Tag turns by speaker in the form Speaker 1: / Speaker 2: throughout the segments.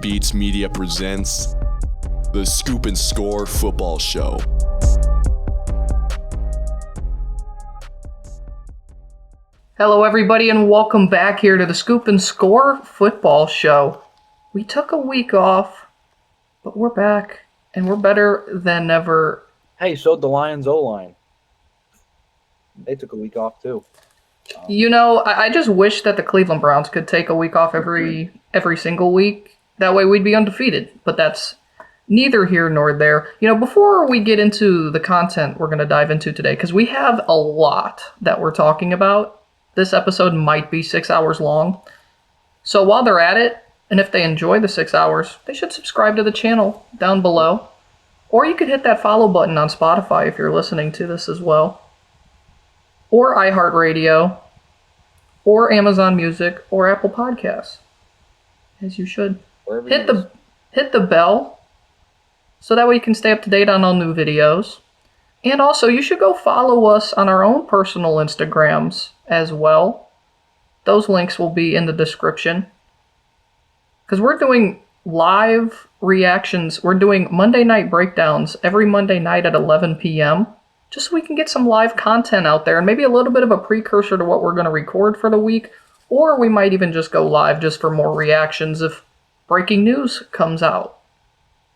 Speaker 1: Beatz Media presents the Scoop and Score Football Show.
Speaker 2: Hello, everybody, and welcome back here to the Scoop and Score Football Show. We took a week off, but we're back, and we're better than ever.
Speaker 3: Hey, so the Lions O-line. They took a week off, too.
Speaker 2: I just wish that the Cleveland Browns could take a week off every single week. That way we'd be undefeated, but that's neither here nor there. Before we get into the content we're going to dive into today, because we have a lot that we're talking about, this episode might be 6 hours long. So while they're at it, and if they enjoy the 6 hours, they should subscribe to the channel down below. Or you could hit that follow button on Spotify if you're listening to this as well. Or iHeartRadio, or Amazon Music, or Apple Podcasts, as you should. Hit the bell, so that way you can stay up to date on all new videos. And also, you should go follow us on our own personal Instagrams as well. Those links will be in the description. Because we're doing live reactions. We're doing Monday night breakdowns every Monday night at 11 p.m., just so we can get some live content out there and maybe a little bit of a precursor to what we're going to record for the week. Or we might even just go live just for more reactions if breaking news comes out.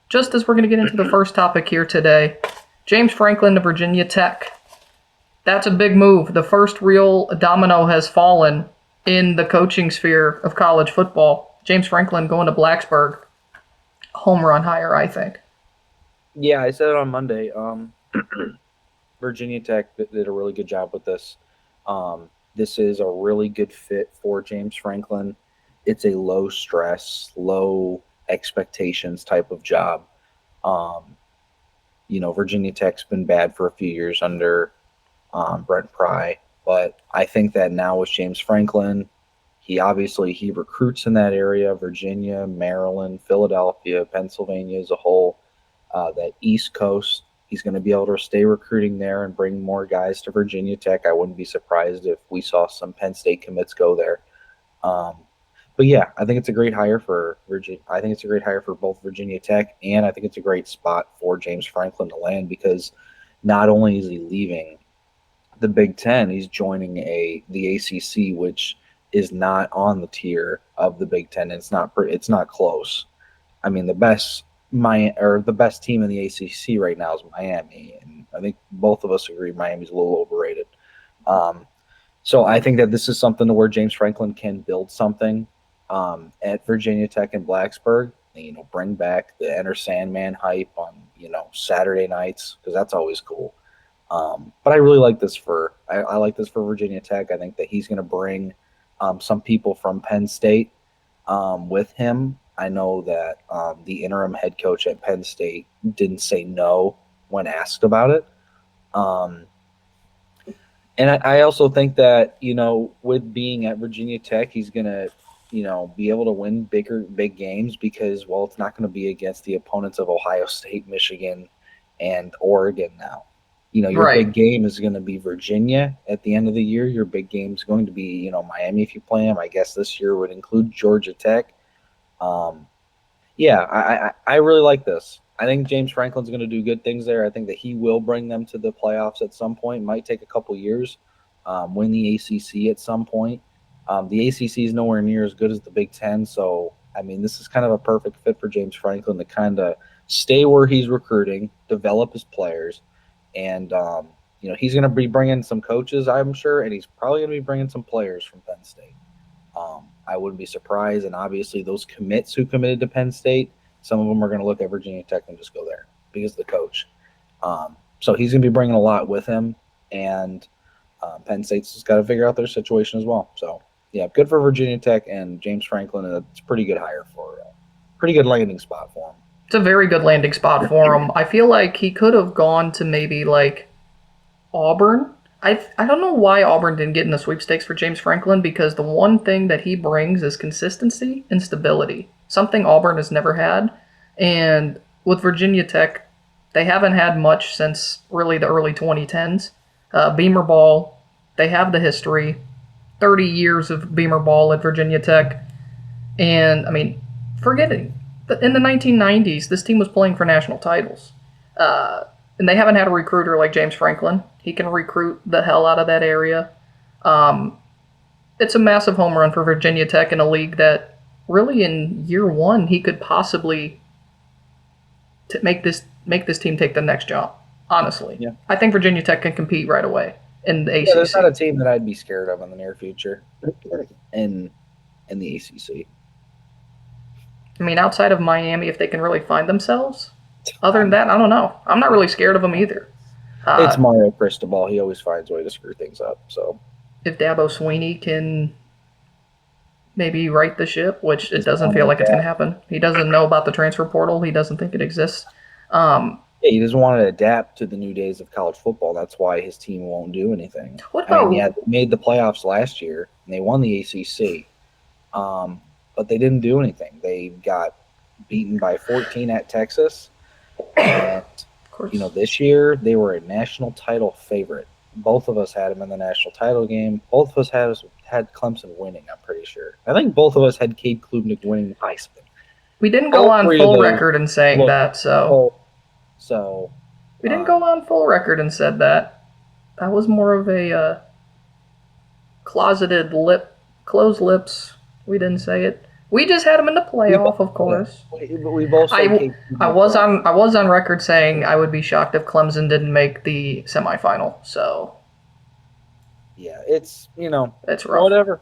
Speaker 2: Just as we're going to get into the first topic here today, James Franklin to Virginia Tech. That's a big move. The first real domino has fallen in the coaching sphere of college football. James Franklin going to Blacksburg. Home run hire, I think.
Speaker 3: Yeah, I said it on Monday. Virginia Tech did a really good job with this. This is a really good fit for James Franklin. It's a low stress, low expectations type of job. Virginia Tech's been bad for a few years under Brent Pry, but I think that now with James Franklin, he recruits in that area, Virginia, Maryland, Philadelphia, Pennsylvania as a whole, that East Coast. He's going to be able to stay recruiting there and bring more guys to Virginia Tech. I wouldn't be surprised if we saw some Penn State commits go there. But yeah, I think it's a great hire for Virginia. I think it's a great hire for both Virginia Tech, and I think it's a great spot for James Franklin to land, because not only is he leaving the Big Ten, he's joining the ACC, which is not on the tier of the Big Ten. It's not close. I mean, the best team in the ACC right now is Miami, and I think both of us agree Miami's a little overrated. So I think that this is something where James Franklin can build something at Virginia Tech and Blacksburg. And, bring back the Enter Sandman hype on Saturday nights, because that's always cool. But I really like this I like this for Virginia Tech. I think that he's going to bring some people from Penn State with him. I know that the interim head coach at Penn State didn't say no when asked about it. And I also think that, with being at Virginia Tech, he's going to, be able to win big games because, well, it's not going to be against the opponents of Ohio State, Michigan, and Oregon now. Your
Speaker 2: Right.
Speaker 3: Big game is going to be Virginia at the end of the year. Your big game is going to be, Miami if you play them. I guess this year would include Georgia Tech. I really like this. I think James Franklin's going to do good things there. I think that he will bring them to the playoffs at some point. It might take a couple years, win the ACC at some point. The ACC is nowhere near as good as the Big Ten, so, this is kind of a perfect fit for James Franklin to kind of stay where he's recruiting, develop his players, and, he's going to be bringing some coaches, I'm sure, and he's probably going to be bringing some players from Penn State. I wouldn't be surprised, and obviously those commits who committed to Penn State, some of them are going to look at Virginia Tech and just go there because of the coach. So he's going to be bringing a lot with him, and Penn State's just got to figure out their situation as well. So, yeah, good for Virginia Tech and James Franklin, and it's a pretty good hire pretty good landing spot for him.
Speaker 2: It's a very good landing spot for him. I feel like he could have gone to maybe like Auburn. I don't know why Auburn didn't get in the sweepstakes for James Franklin, because the one thing that he brings is consistency and stability, something Auburn has never had. And with Virginia Tech, they haven't had much since really the early 2010s. Beamer ball, they have the history, 30 years of Beamer ball at Virginia Tech. And, forgetting in the 1990s, this team was playing for national titles. And they haven't had a recruiter like James Franklin. He can recruit the hell out of that area. It's a massive home run for Virginia Tech in a league that really in year one he could possibly make this team take the next jump. Honestly,
Speaker 3: Yeah.
Speaker 2: I think Virginia Tech can compete right away in the ACC.
Speaker 3: Yeah, there's not a team that I'd be scared of in the near future in the ACC.
Speaker 2: I mean, outside of Miami, if they can really find themselves. Other than that, I don't know. I'm not really scared of them either.
Speaker 3: It's Mario Cristobal. He always finds a way to screw things up. So
Speaker 2: if Dabo Swinney can maybe right the ship, which it doesn't feel like it's going to happen. He doesn't know about the transfer portal. He doesn't think it exists.
Speaker 3: He doesn't want to adapt to the new days of college football. That's why his team won't do anything. They made the playoffs last year, and they won the ACC. But they didn't do anything. They got beaten by 14 at Texas. And, this year they were a national title favorite. Both of us had them in the national title game. Both of us had Clemson winning, I'm pretty sure. I think both of us had Cade Klubnik winning the Heisman.
Speaker 2: We didn't go on full record in saying that, so we didn't go on full record and said that. That was more of a closed lips. We didn't say it. We just had him in the playoff, of course.
Speaker 3: We both said
Speaker 2: I was on record saying I would be shocked if Clemson didn't make the semifinal. So
Speaker 3: yeah, it's
Speaker 2: it's rough.
Speaker 3: Whatever.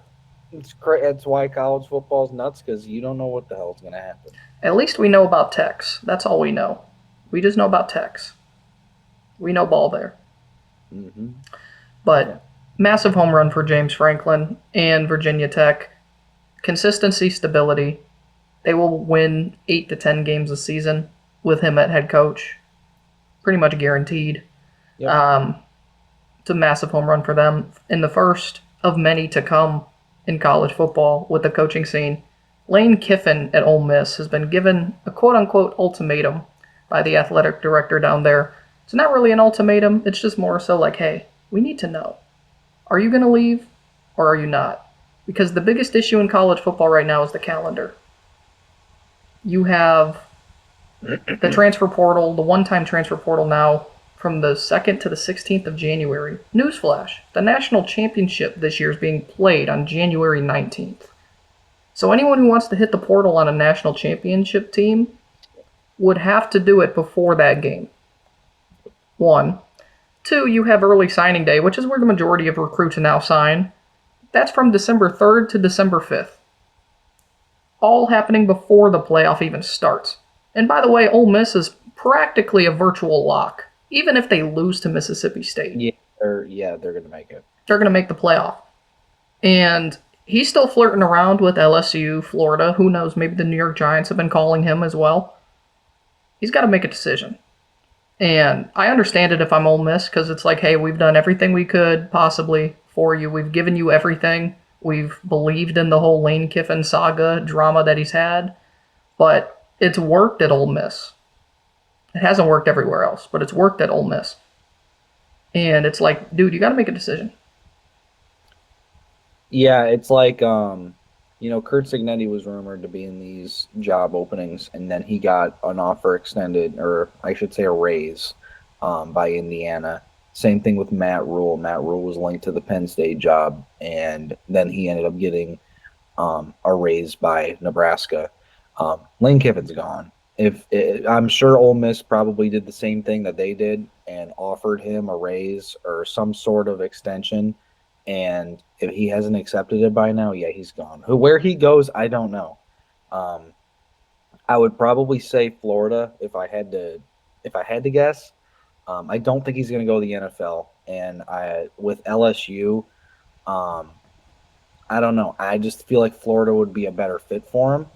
Speaker 3: It's great. That's why college football's nuts, because you don't know what the hell's going to happen.
Speaker 2: At least we know about Tex. That's all we know. We just know about Tex. We know ball there.
Speaker 3: Mm-hmm.
Speaker 2: But massive home run for James Franklin and Virginia Tech. Consistency, stability. They will win 8 to 10 games a season with him at head coach. Pretty much guaranteed. Yep. It's a massive home run for them. In the first of many to come in college football with the coaching scene, Lane Kiffin at Ole Miss has been given a quote-unquote ultimatum by the athletic director down there. It's not really an ultimatum. It's just more so like, hey, we need to know. Are you going to leave or are you not? Because the biggest issue in college football right now is the calendar. You have the transfer portal, the one-time transfer portal now from the 2nd to the 16th of January. Newsflash, the national championship this year is being played on January 19th. So anyone who wants to hit the portal on a national championship team would have to do it before that game. 1. 2, you have early signing day, which is where the majority of recruits now sign. That's from December 3rd to December 5th. All happening before the playoff even starts. And by the way, Ole Miss is practically a virtual lock, even if they lose to Mississippi State.
Speaker 3: Yeah, they're going to make it.
Speaker 2: They're going to make the playoff. And he's still flirting around with LSU, Florida. Who knows? Maybe the New York Giants have been calling him as well. He's got to make a decision. And I understand it if I'm Ole Miss, because it's like, hey, we've done everything we could possibly for you. We've given you everything. We've believed in the whole Lane Kiffin saga drama that he's had. But it's worked at Ole Miss. It hasn't worked everywhere else, but it's worked at Ole Miss. And it's like, dude, you got to make a decision.
Speaker 3: Yeah, it's like, Kurt Cignetti was rumored to be in these job openings, and then he got an offer extended, or I should say a raise, by Indiana. Same thing with Matt Rule. Matt Rule was linked to the Penn State job, and then he ended up getting a raise by Nebraska. Lane Kiffin's gone. I'm sure Ole Miss probably did the same thing that they did and offered him a raise or some sort of extension. And if he hasn't accepted it by now, yeah, he's gone. Where he goes, I don't know. I would probably say Florida if I had to guess. I don't think he's going to go to the NFL. And with LSU, I don't know. I just feel like Florida would be a better fit for him.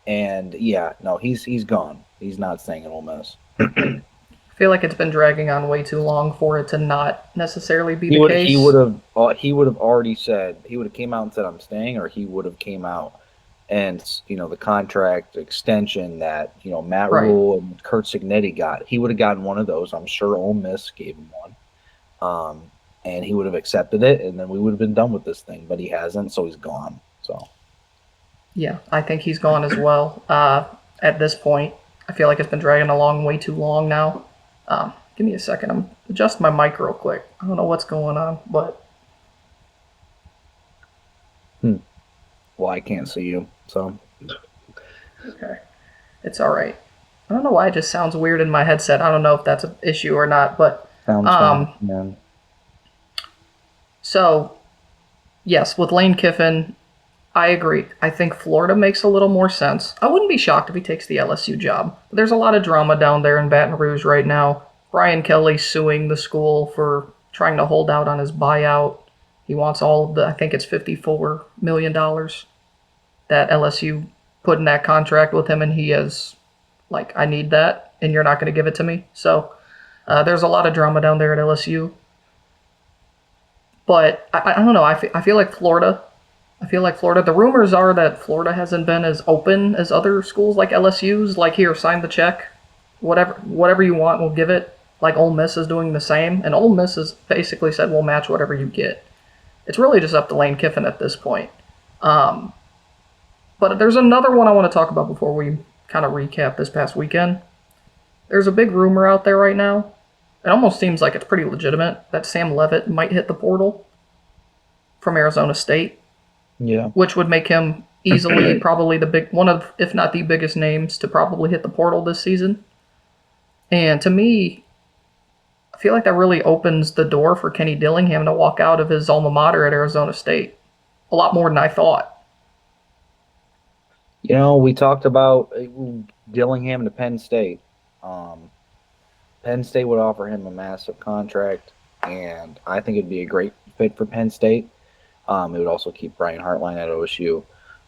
Speaker 3: And yeah, no, he's gone. He's not staying at Ole Miss.
Speaker 2: I feel like it's been dragging on way too long for it to not necessarily be the case.
Speaker 3: He would have already said, he would have came out and said I'm staying, or he would have came out and the contract extension that Matt Rule and Kurt Cignetti got. He would have gotten one of those. I'm sure Ole Miss gave him one, and he would have accepted it, and then we would have been done with this thing. But he hasn't, so he's gone. So
Speaker 2: Yeah, I think he's gone as well. At this point, I feel like it's been dragging along way too long now. Give me a second. I'm adjusting my mic real quick. I don't know what's going on, but
Speaker 3: Well, I can't see you, so
Speaker 2: okay, it's all right. I don't know why it just sounds weird in my headset. I don't know if that's an issue or not, but
Speaker 3: sounds fine. Yeah.
Speaker 2: so yes, with Lane Kiffin, I agree. I think Florida makes a little more sense. I wouldn't be shocked if he takes the LSU job. There's a lot of drama down there in Baton Rouge right now. Brian Kelly suing the school for trying to hold out on his buyout. He wants all of the, I think it's $54 million that LSU put in that contract with him, and he is like, I need that, and you're not going to give it to me. So there's a lot of drama down there at LSU. But I don't know. I feel like Florida. I feel like Florida. The rumors are that Florida hasn't been as open as other schools like LSU's. Like, here, sign the check. Whatever you want, we'll give it. Like Ole Miss is doing the same, and Ole Miss has basically said we'll match whatever you get. It's really just up to Lane Kiffin at this point. But there's another one I want to talk about before we kind of recap this past weekend. There's a big rumor out there right now. It almost seems like it's pretty legitimate that Sam Leavitt might hit the portal from Arizona State.
Speaker 3: Yeah.
Speaker 2: Which would make him easily probably one of, if not the biggest names to probably hit the portal this season. And to me, I feel like that really opens the door for Kenny Dillingham to walk out of his alma mater at Arizona State a lot more than I thought.
Speaker 3: We talked about Dillingham to Penn State. Penn State would offer him a massive contract, and I think it'd be a great fit for Penn State. It would also keep Brian Hartline at OSU.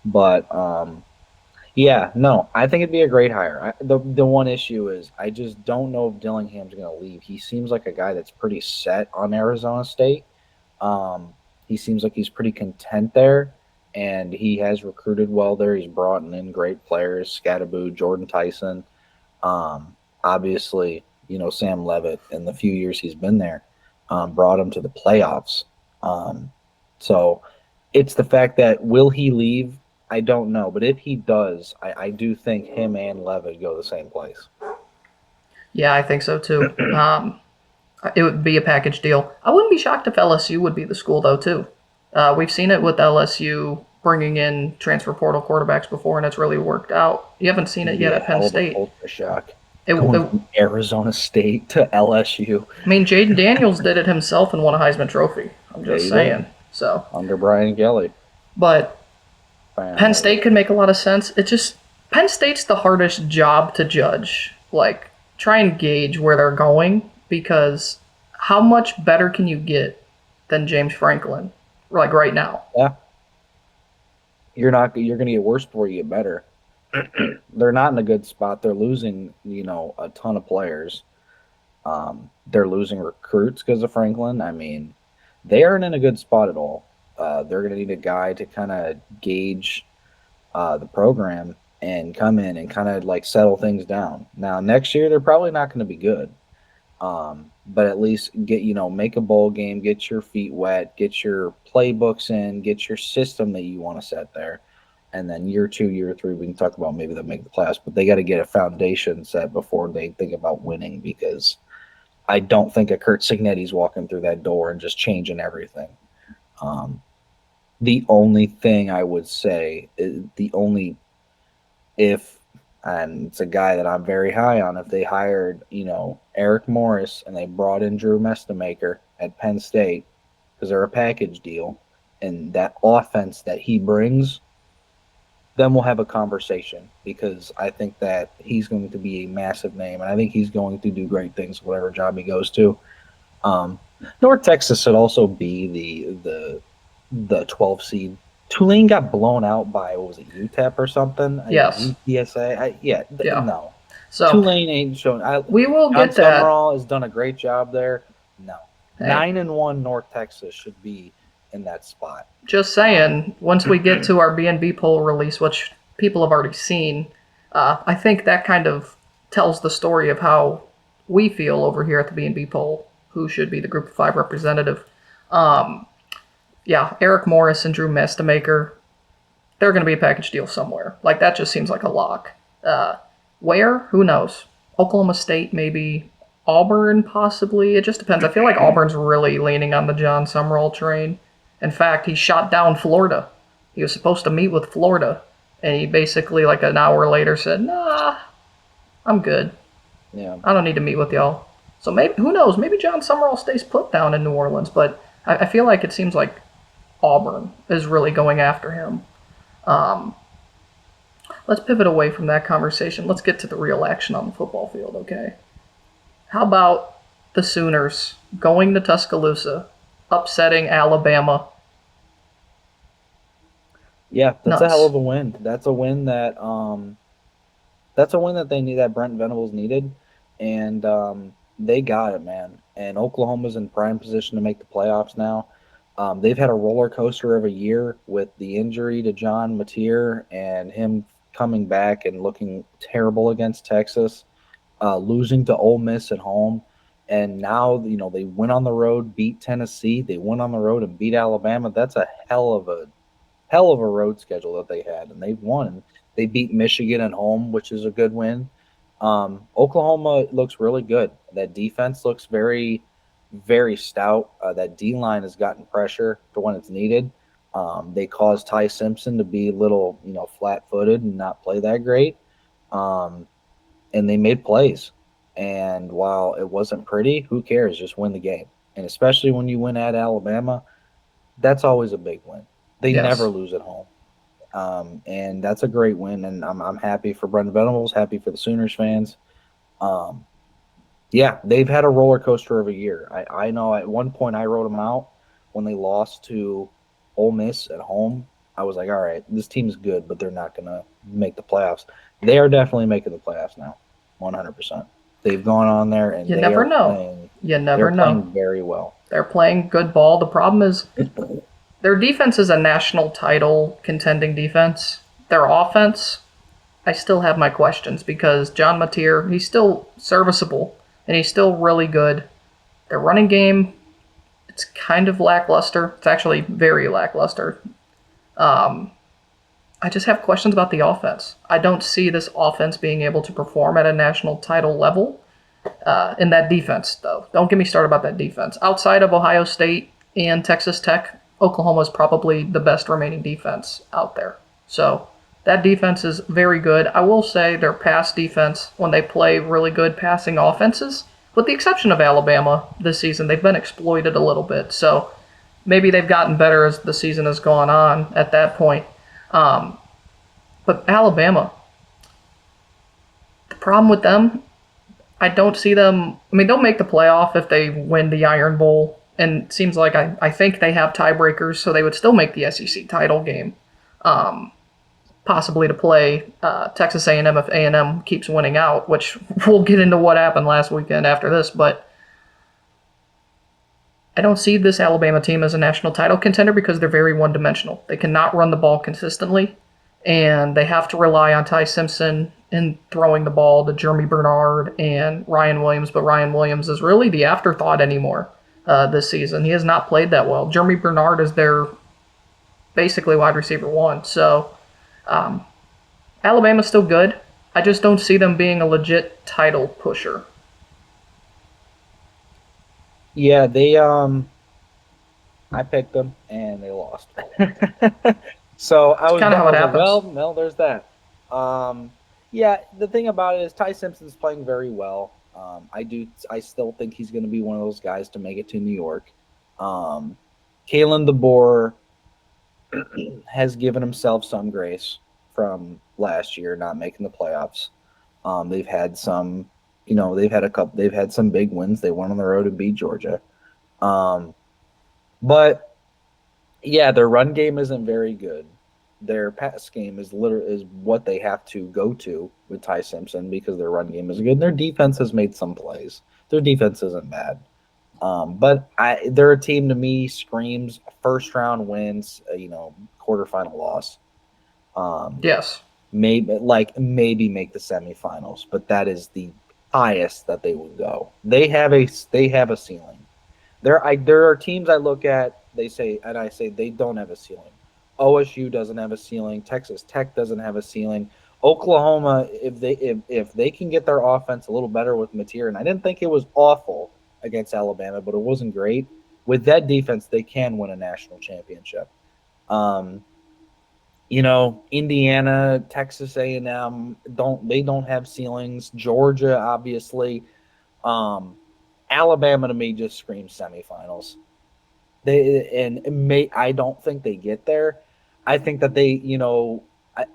Speaker 3: But, I think it'd be a great hire. The one issue is I just don't know if Dillingham's going to leave. He seems like a guy that's pretty set on Arizona State. He seems like he's pretty content there, and he has recruited well there. He's brought in great players, Scattaboo, Jordan Tyson. Obviously, Sam Leavitt, in the few years he's been there, brought him to the playoffs. So it's the fact that will he leave? I don't know. But if he does, I do think him and Leavitt go the same place.
Speaker 2: Yeah, I think so too. It would be a package deal. I wouldn't be shocked if LSU would be the school, though, too. We've seen it with LSU bringing in transfer portal quarterbacks before, and it's really worked out. You haven't seen it yet at Penn State.
Speaker 3: Culture shock. Going from Arizona State to LSU.
Speaker 2: I mean, Jaden Daniels did it himself and won a Heisman Trophy. I'm just saying. So
Speaker 3: under Brian Kelly.
Speaker 2: But Penn State could make a lot of sense. It just, Penn State's the hardest job to judge. Like, try and gauge where they're going, because how much better can you get than James Franklin, like right now?
Speaker 3: Yeah. You're going to get worse before you get better. They're not in a good spot. They're losing, a ton of players. They're losing recruits because of Franklin. I mean, they aren't in a good spot at all. They're going to need a guy to kind of gauge the program and come in and kind of like settle things down. Now, next year, they're probably not going to be good. But at least make a bowl game, get your feet wet, get your playbooks in, get your system that you want to set there. And then year 2, year 3, we can talk about maybe they'll make the playoffs, but they got to get a foundation set before they think about winning, because I don't think a Kurt Cignetti's walking through that door and just changing everything. The only thing I would say is and it's a guy that I'm very high on, if they hired, Eric Morris and they brought in Drew Mestamaker at Penn State, because they're a package deal, and that offense that he brings, then we'll have a conversation, because I think that he's going to be a massive name, and I think he's going to do great things whatever job he goes to. North Texas should also be the 12 seed. Tulane got blown out by, what was it, UTEP or something?
Speaker 2: Yes.
Speaker 3: UTSA? No.
Speaker 2: So
Speaker 3: Tulane ain't shown.
Speaker 2: We will
Speaker 3: John
Speaker 2: get that.
Speaker 3: Summerall has done a great job there. No.
Speaker 2: Hey.
Speaker 3: 9-1 North Texas should be in that spot.
Speaker 2: Just saying, once we get to our BNB poll release, which people have already seen, I think that kind of tells the story of how we feel over here at the BNB poll, who should be the Group of 5 representative. Eric Morris and Drew Mestamaker, they're going to be a package deal somewhere. Like, that just seems like a lock. Where? Who knows? Oklahoma State, maybe. Auburn, possibly. It just depends. I feel like Auburn's really leaning on the John Summerall train. In fact, he shot down Florida. He was supposed to meet with Florida, and he basically, like an hour later, said, "Nah, I'm good.
Speaker 3: Yeah.
Speaker 2: I don't need to meet with y'all." So maybe, who knows? Maybe John Summerall stays put down in New Orleans, but I feel like it seems like Auburn is really going after him. Let's pivot away from that conversation. Let's get to the real action on the football field, okay? How about the Sooners going to Tuscaloosa, upsetting Alabama?
Speaker 3: Yeah, that's a
Speaker 2: Nuts.
Speaker 3: hell of a win. That's a win that they need, that Brent Venables needed, and they got it, man. And Oklahoma's in prime position to make the playoffs now. They've had a roller coaster of a year with the injury to John Mateer and him coming back and looking terrible against Texas, losing to Ole Miss at home, and now they went on the road, beat Tennessee. They went on the road and beat Alabama. That's a hell of a road schedule that they had, and they've won. They beat Michigan at home, which is a good win. Oklahoma looks really good. That defense looks very, very stout. That D line has gotten pressure for when it's needed. They caused Ty Simpson to be a little, flat-footed and not play that great. And they made plays. And while it wasn't pretty, who cares? Just win the game. And especially when you win at Alabama, that's always a big win. They never
Speaker 2: Yes.
Speaker 3: lose at home. And that's a great win. And I'm happy for Brent Venables, happy for the Sooners fans. Yeah, they've had a roller coaster of a year. I know at one point I wrote them out when they lost to Ole Miss at home. I was like, all right, this team is good, but they're not going to make the playoffs. They are definitely making the playoffs now, 100%. They've gone on there and
Speaker 2: You
Speaker 3: they
Speaker 2: never
Speaker 3: are
Speaker 2: know.
Speaker 3: playing.
Speaker 2: You never
Speaker 3: They're
Speaker 2: know.
Speaker 3: playing very well.
Speaker 2: They're playing good ball. The problem is their defense is a national title contending defense. Their offense, I still have my questions because John Mateer, he's still serviceable and he's still really good. Their running game, it's kind of lackluster. It's actually very lackluster. I just have questions about the offense. I don't see this offense being able to perform at a national title level in that defense, though. Don't get me started about that defense. Outside of Ohio State and Texas Tech, Oklahoma is probably the best remaining defense out there. So that defense is very good. I will say their pass defense, when they play really good passing offenses, with the exception of Alabama this season, they've been exploited a little bit. So maybe they've gotten better as the season has gone on at that point. But Alabama, the problem with them, I don't see them. I mean, they'll make the playoff if they win the Iron Bowl, and it seems like I think they have tiebreakers, so they would still make the SEC title game, possibly to play Texas A&M if A&M keeps winning out, which we'll get into what happened last weekend after this. But I don't see this Alabama team as a national title contender because they're very one-dimensional. They cannot run the ball consistently, and they have to rely on Ty Simpson in throwing the ball to Jeremy Bernard and Ryan Williams, but Ryan Williams is really the afterthought anymore this season. He has not played that well. Jeremy Bernard is their basically wide receiver one. So Alabama's still good. I just don't see them being a legit title pusher.
Speaker 3: Yeah, they I picked them and they lost. So I was
Speaker 2: kinda how it
Speaker 3: like,
Speaker 2: happens.
Speaker 3: well, there's that. Yeah, the thing about it is Ty Simpson's playing very well. I still think he's going to be one of those guys to make it to New York. Kalen DeBoer has given himself some grace from last year not making the playoffs. They've had some, they've had some big wins. They went on the road and beat Georgia. But yeah, their run game isn't very good. Their pass game is what they have to go to with Ty Simpson because their run game is good. And their defense has made some plays. Their defense isn't bad. But they're a team to me screams first round wins, quarterfinal loss.
Speaker 2: Yes.
Speaker 3: Maybe make the semifinals, but that is the highest that they will go. They have a ceiling. There are teams I look at, I say they don't have a ceiling. OSU doesn't have a ceiling. Texas Tech doesn't have a ceiling. Oklahoma, if they can get their offense a little better with Mateer, and I didn't think it was awful against Alabama, but it wasn't great. With that defense, they can win a national championship. Um, Indiana, Texas A&M don't have ceilings. Georgia, obviously. Alabama to me just screams semifinals. I don't think they get there. I think that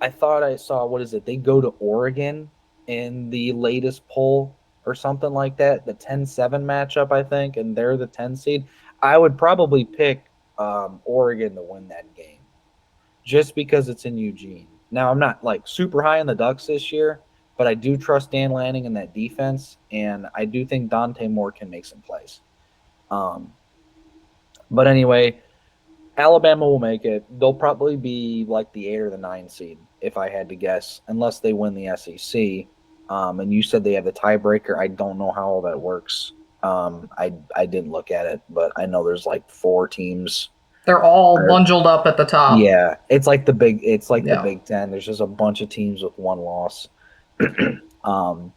Speaker 3: I thought I saw, what is it? They go to Oregon in the latest poll or something like that, the 10-7 matchup, I think, and they're the 10 seed. I would probably pick Oregon to win that game just because it's in Eugene. Now, I'm not like super high on the Ducks this year, but I do trust Dan Lanning in that defense, and I do think Dante Moore can make some plays. But anyway, Alabama will make it. They'll probably be like the 8 or the 9 seed, if I had to guess, unless they win the SEC. And you said they have the tiebreaker. I don't know how all that works. I didn't look at it, but I know there's like 4 teams.
Speaker 2: They're all bundled up at the top.
Speaker 3: Yeah, it's like the Big Ten. There's just a bunch of teams with 1 loss. And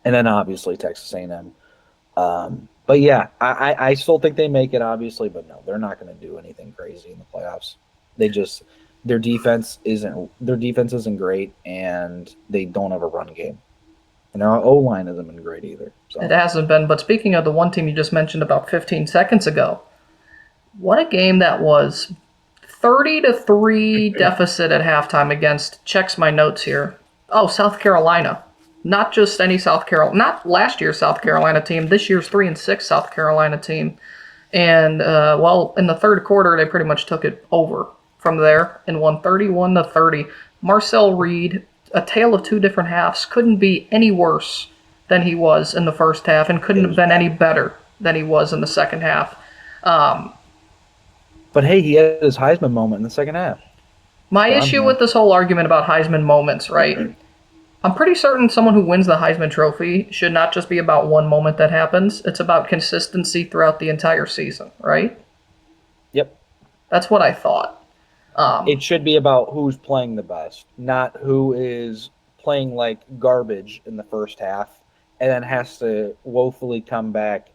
Speaker 3: then obviously Texas A&M. But yeah, I still think they make it, obviously, but no, they're not going to do anything crazy in the playoffs. Their defense isn't great, and they don't have a run game. And our O-line hasn't been great either. So.
Speaker 2: It hasn't been, but speaking of the one team you just mentioned about 15 seconds ago, what a game that was. 30-3 deficit at halftime against, checks my notes here. Oh, South Carolina. Not just any South Carolina, not last year's South Carolina team, this year's 3-6 South Carolina team. And, in the third quarter, they pretty much took it over from there and won 31-30. Marcel Reed, a tale of 2 different halves, couldn't be any worse than he was in the first half and couldn't have been any better than he was in the second half.
Speaker 3: But hey, he had his Heisman moment in the second half.
Speaker 2: My issue with this whole argument about Heisman moments, right? I'm pretty certain someone who wins the Heisman Trophy should not just be about one moment that happens. It's about consistency throughout the entire season, right?
Speaker 3: Yep.
Speaker 2: That's what I thought.
Speaker 3: It should be about who's playing the best, not who is playing like garbage in the first half and then has to woefully come back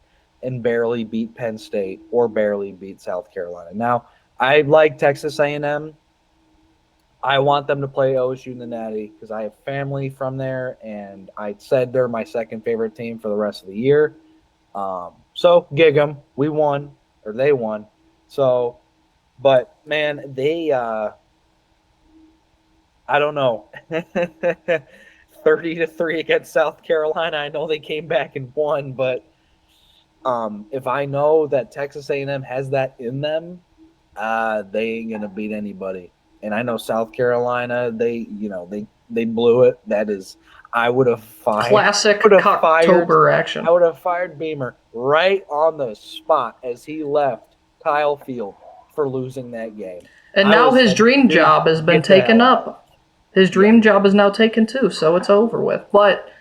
Speaker 3: and barely beat Penn State or barely beat South Carolina. Now, I like Texas A&M. I want them to play OSU in the Natty because I have family from there, and I said they're my second favorite team for the rest of the year. So, gig 'em. We won, or they won. So, but, man, they I don't know. 30-3 against South Carolina. I know they came back and won, but if I know that Texas A&M has that in them, they ain't gonna beat anybody. And I know South Carolina, they blew it. That is, I would have fired.
Speaker 2: Classic Cocktober action.
Speaker 3: I would have fired Beamer right on the spot as he left Kyle Field for losing that game.
Speaker 2: And now his dream job has been taken up. His dream job is now taken too, so it's over with. But,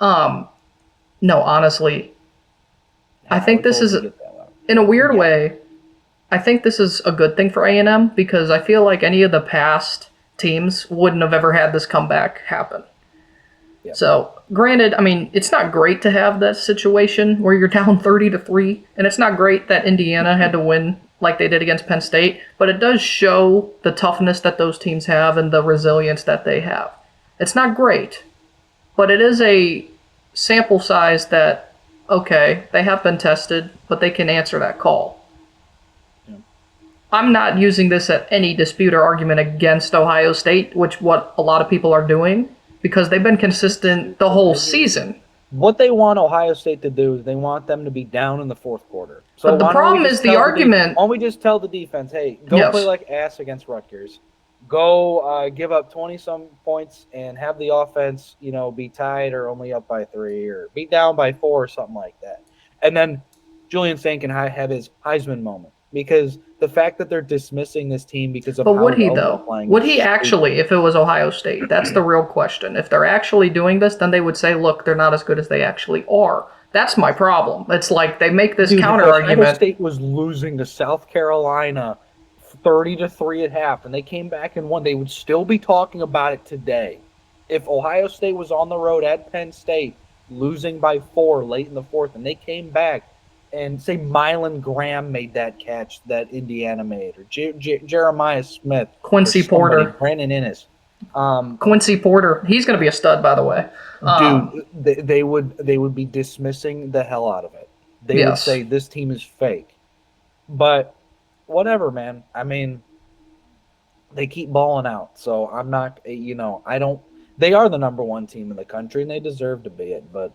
Speaker 2: no, honestly, I think this is, in a weird way, I think this is a good thing for A&M because I feel like any of the past teams wouldn't have ever had this comeback happen. Yeah. So, granted, I mean, it's not great to have that situation where you're down 30-3, and it's not great that Indiana had to win like they did against Penn State, but it does show the toughness that those teams have and the resilience that they have. It's not great, but it is a sample size that, okay, they have been tested, but they can answer that call. Yeah. I'm not using this at any dispute or argument against Ohio State, which what a lot of people are doing, because they've been consistent the whole season.
Speaker 3: What they want Ohio State to do is they want them to be down in the fourth quarter. So
Speaker 2: but the problem is the argument.
Speaker 3: Why don't we just tell the defense, hey, go play like ass against Rutgers. Go give up 20-some points and have the offense, be tied or only up by 3 or be down by 4 or something like that. And then Julian Saint can have his Heisman moment. Because the fact that they're dismissing this team because of
Speaker 2: how would he, though? Would he actually, if it was Ohio State? That's the real question. If they're actually doing this, then they would say, look, they're not as good as they actually are. That's my problem. It's like they make this counter-argument.
Speaker 3: Ohio State was losing to South Carolina 30-3 at half, and they came back and won. They would still be talking about it today. If Ohio State was on the road at Penn State, losing by 4 late in the fourth, and they came back and say Mylan Graham made that catch that Indiana made, or Jeremiah Smith,
Speaker 2: Quincy Porter,
Speaker 3: Brandon Innes.
Speaker 2: Quincy Porter, he's going to be a stud, by the way.
Speaker 3: Dude, they would be dismissing the hell out of it. They would say this team is fake. But whatever, man. I mean, they keep balling out. So I'm not, they are the number one team in the country, and they deserve to be it. But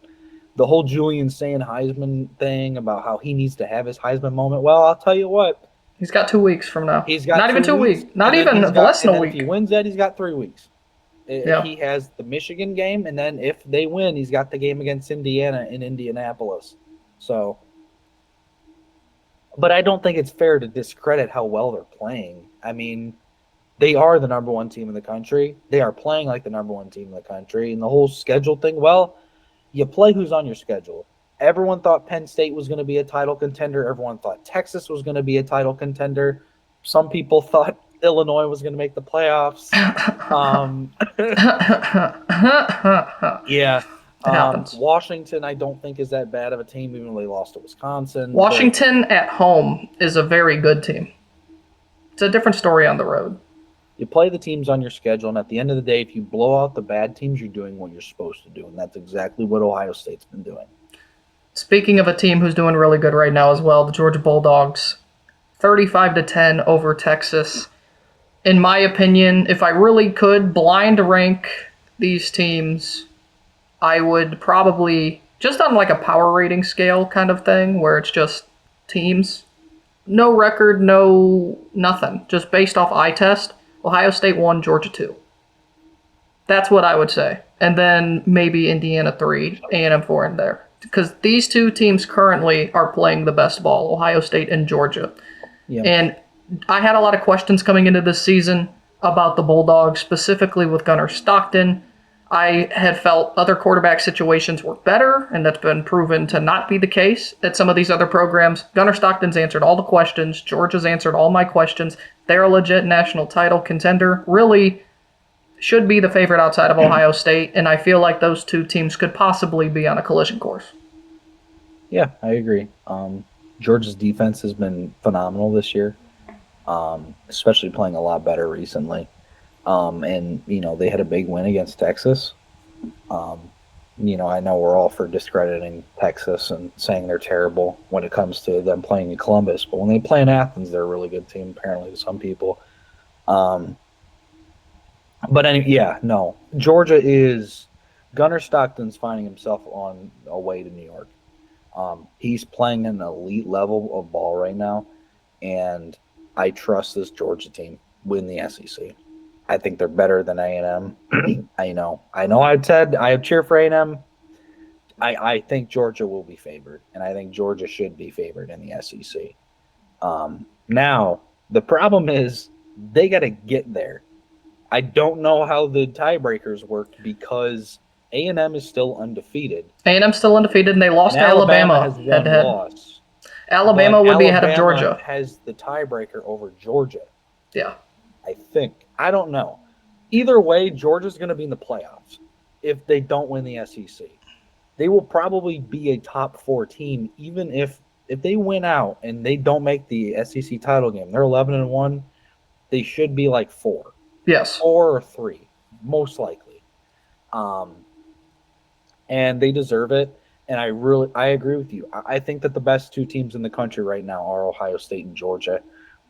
Speaker 3: the whole Julian saying Heisman thing about how he needs to have his Heisman moment, well, I'll tell you what.
Speaker 2: He's got 2 weeks from now.
Speaker 3: He's got
Speaker 2: not even 2 weeks. Not even less than a week.
Speaker 3: If he wins that, he's got 3 weeks. He has the Michigan game, and then if they win, he's got the game against Indiana in Indianapolis. So, but I don't think it's fair to discredit how well they're playing. I mean, they are the number one team in the country. They are playing like the number one team in the country. And the whole schedule thing, well, you play who's on your schedule. Everyone thought Penn State was going to be a title contender. Everyone thought Texas was going to be a title contender. Some people thought Illinois was going to make the playoffs. Yeah. Washington, I don't think is that bad of a team, even though they lost to Wisconsin.
Speaker 2: Washington at home is a very good team. It's a different story on the road.
Speaker 3: You play the teams on your schedule, and at the end of the day, if you blow out the bad teams, you're doing what you're supposed to do, and that's exactly what Ohio State's been doing.
Speaker 2: Speaking of a team who's doing really good right now as well, the Georgia Bulldogs, 35-10 over Texas. In my opinion, if I really could blind rank these teams, I would probably, just on like a power rating scale kind of thing, where it's just teams, no record, no nothing, just based off eye test, Ohio State 1, Georgia 2. That's what I would say. And then maybe Indiana 3, A&M 4 in there. Because these two teams currently are playing the best ball, Ohio State and Georgia. Yeah. And I had a lot of questions coming into this season about the Bulldogs, specifically with Gunnar Stockton. I had felt other quarterback situations were better, and that's been proven to not be the case at some of these other programs. Gunnar Stockton's answered all the questions. Georgia's answered all my questions. They're a legit national title contender. Really should be the favorite outside of Ohio State, and I feel like those two teams could possibly be on a collision course.
Speaker 3: Yeah, I agree. Georgia's defense has been phenomenal this year, especially playing a lot better recently. And, they had a big win against Texas. I know we're all for discrediting Texas and saying they're terrible when it comes to them playing in Columbus. But when they play in Athens, they're a really good team, apparently, to some people. Georgia is – Gunnar Stockton's finding himself on a way to New York. He's playing an elite level of ball right now, and I trust this Georgia team win the SEC. I think they're better than A&M. I know. I said I cheer for A&M. I think Georgia will be favored, and I think Georgia should be favored in the SEC. Now, the problem is they got to get there. I don't know how the tiebreakers work because A&M is still undefeated.
Speaker 2: A&M's still undefeated, and they lost to Alabama.
Speaker 3: Has one loss.
Speaker 2: Alabama would be ahead of Georgia.
Speaker 3: Has the tiebreaker over Georgia.
Speaker 2: Yeah.
Speaker 3: I think. I don't know. Either way, Georgia's going to be in the playoffs if they don't win the SEC. They will probably be a top 4 team, even if they win out and they don't make the SEC title game. They're 11-1. They should be like 4.
Speaker 2: Yes.
Speaker 3: 4 or 3, most likely. And they deserve it. And I agree with you. I think that the best 2 teams in the country right now are Ohio State and Georgia.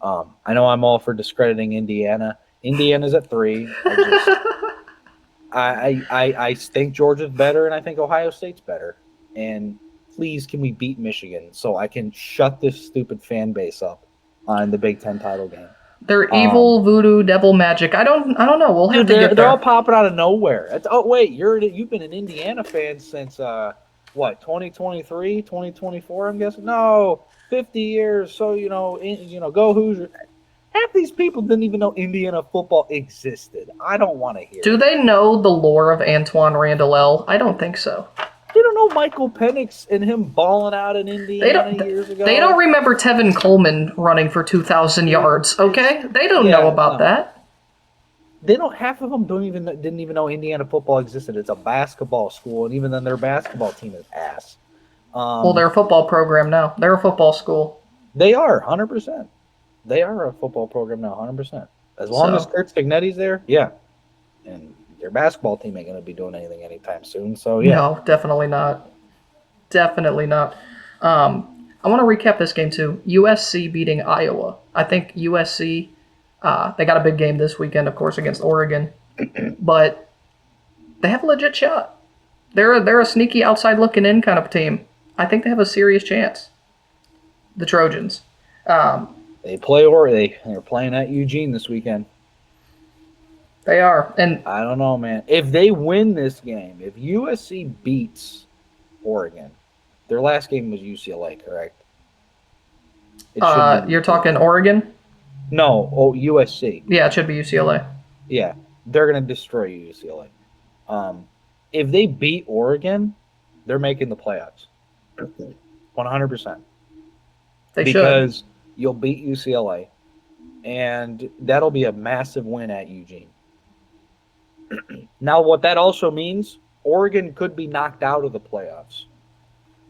Speaker 3: I know I'm all for discrediting Indiana. Indiana's at 3. I think Georgia's better, and I think Ohio State's better. And please, can we beat Michigan so I can shut this stupid fan base up on the Big Ten title game?
Speaker 2: They're evil, voodoo, devil magic. I don't know. We'll have to get there.
Speaker 3: They're all popping out of nowhere. You've been an Indiana fan since 2023, 2024? I'm guessing. No, 50 years. So go Hoosiers. Half these people didn't even know Indiana football existed. I don't want to hear.
Speaker 2: Do they know the lore of Antoine Randall? I don't think so.
Speaker 3: They don't know Michael Penix and him balling out in Indiana years ago?
Speaker 2: They don't remember Tevin Coleman running for 2,000 yards, okay? They don't know about that.
Speaker 3: They don't. Half of them didn't even know Indiana football existed. It's a basketball school, and even then, their basketball team is ass.
Speaker 2: Well, they're a football program now. They're a football school.
Speaker 3: They are 100%. They are a football program now, 100%. As long as Kurt Stignetti's there, yeah. And their basketball team ain't going to be doing anything anytime soon. So yeah.
Speaker 2: No, definitely not. Definitely not. I want to recap this game too. USC beating Iowa. I think USC. They got a big game this weekend, of course, against Oregon, but they have a legit shot. They're a sneaky outside looking in kind of team. I think they have a serious chance. The Trojans.
Speaker 3: They play they're playing at Eugene this weekend.
Speaker 2: They are, and
Speaker 3: I don't know, man. If they win this game, if USC beats Oregon, their last game was UCLA, correct?
Speaker 2: You're talking Oregon?
Speaker 3: No, USC.
Speaker 2: Yeah, it should be UCLA.
Speaker 3: Yeah, they're gonna destroy UCLA. If they beat Oregon, they're making the playoffs. 100%. Because you'll beat UCLA, and that'll be a massive win at Eugene. Now, what that also means, Oregon could be knocked out of the playoffs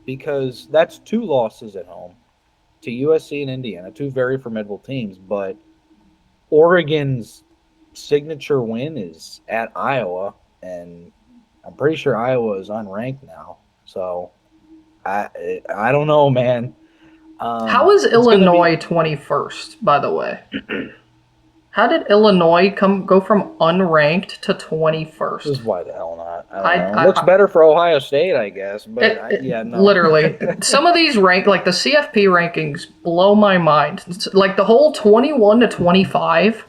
Speaker 3: because that's 2 losses at home to USC and Indiana, 2 very formidable teams, but Oregon's signature win is at Iowa, and I'm pretty sure Iowa is unranked now. So I don't know, man.
Speaker 2: How is Illinois 21st, by the way? How did Illinois go from unranked to 21st?
Speaker 3: This is why the hell not. I don't know. It looks better for Ohio State, I guess. But no.
Speaker 2: Literally. Some of these like the CFP rankings blow my mind. Like the whole 21 to 25,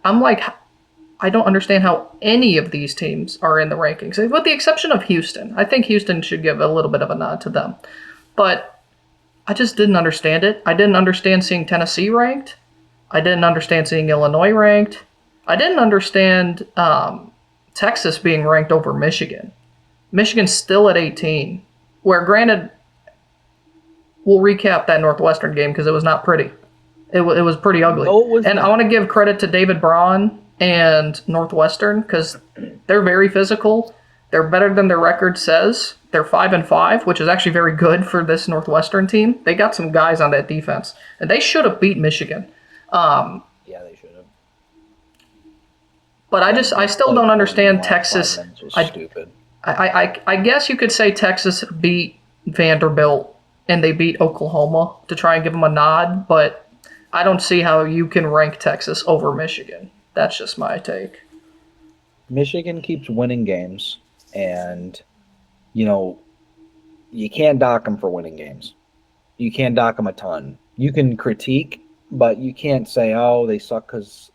Speaker 2: I'm like, I don't understand how any of these teams are in the rankings, with the exception of Houston. I think Houston should give a little bit of a nod to them. But I just didn't understand it. I didn't understand seeing Tennessee ranked. I didn't understand seeing Illinois ranked. I didn't understand Texas being ranked over Michigan. Michigan's still at 18, where granted, we'll recap that Northwestern game because it was not pretty. It was pretty ugly.
Speaker 3: No,
Speaker 2: I want to give credit to David Braun and Northwestern because they're very physical. They're better than their record says. They're 5-5, which is actually very good for this Northwestern team. They got some guys on that defense, and they should have beat Michigan.
Speaker 3: Yeah, they should have.
Speaker 2: But I still don't understand Texas.
Speaker 3: Stupid.
Speaker 2: I guess you could say Texas beat Vanderbilt and they beat Oklahoma to try and give them a nod, but I don't see how you can rank Texas over Michigan. That's just my take.
Speaker 3: Michigan keeps winning games, and you can't dock them for winning games. You can't dock them a ton. You can critique, but you can't say, "Oh, they suck," because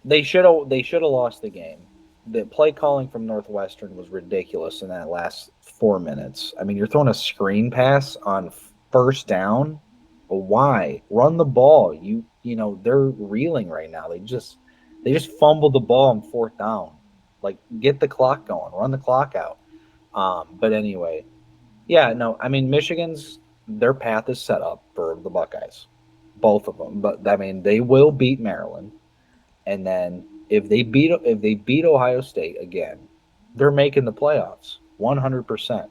Speaker 3: they should have lost the game. The play calling from Northwestern was ridiculous in that last 4 minutes. I mean, you're throwing a screen pass on first down. Why? Run the ball. They're reeling right now. They just fumbled the ball on 4th down. Like, get the clock going. Run the clock out. But anyway, yeah, no. I mean, their path is set up for the Buckeyes, both of them. But I mean, they will beat Maryland, and then if they beat Ohio State again, they're making the playoffs 100%.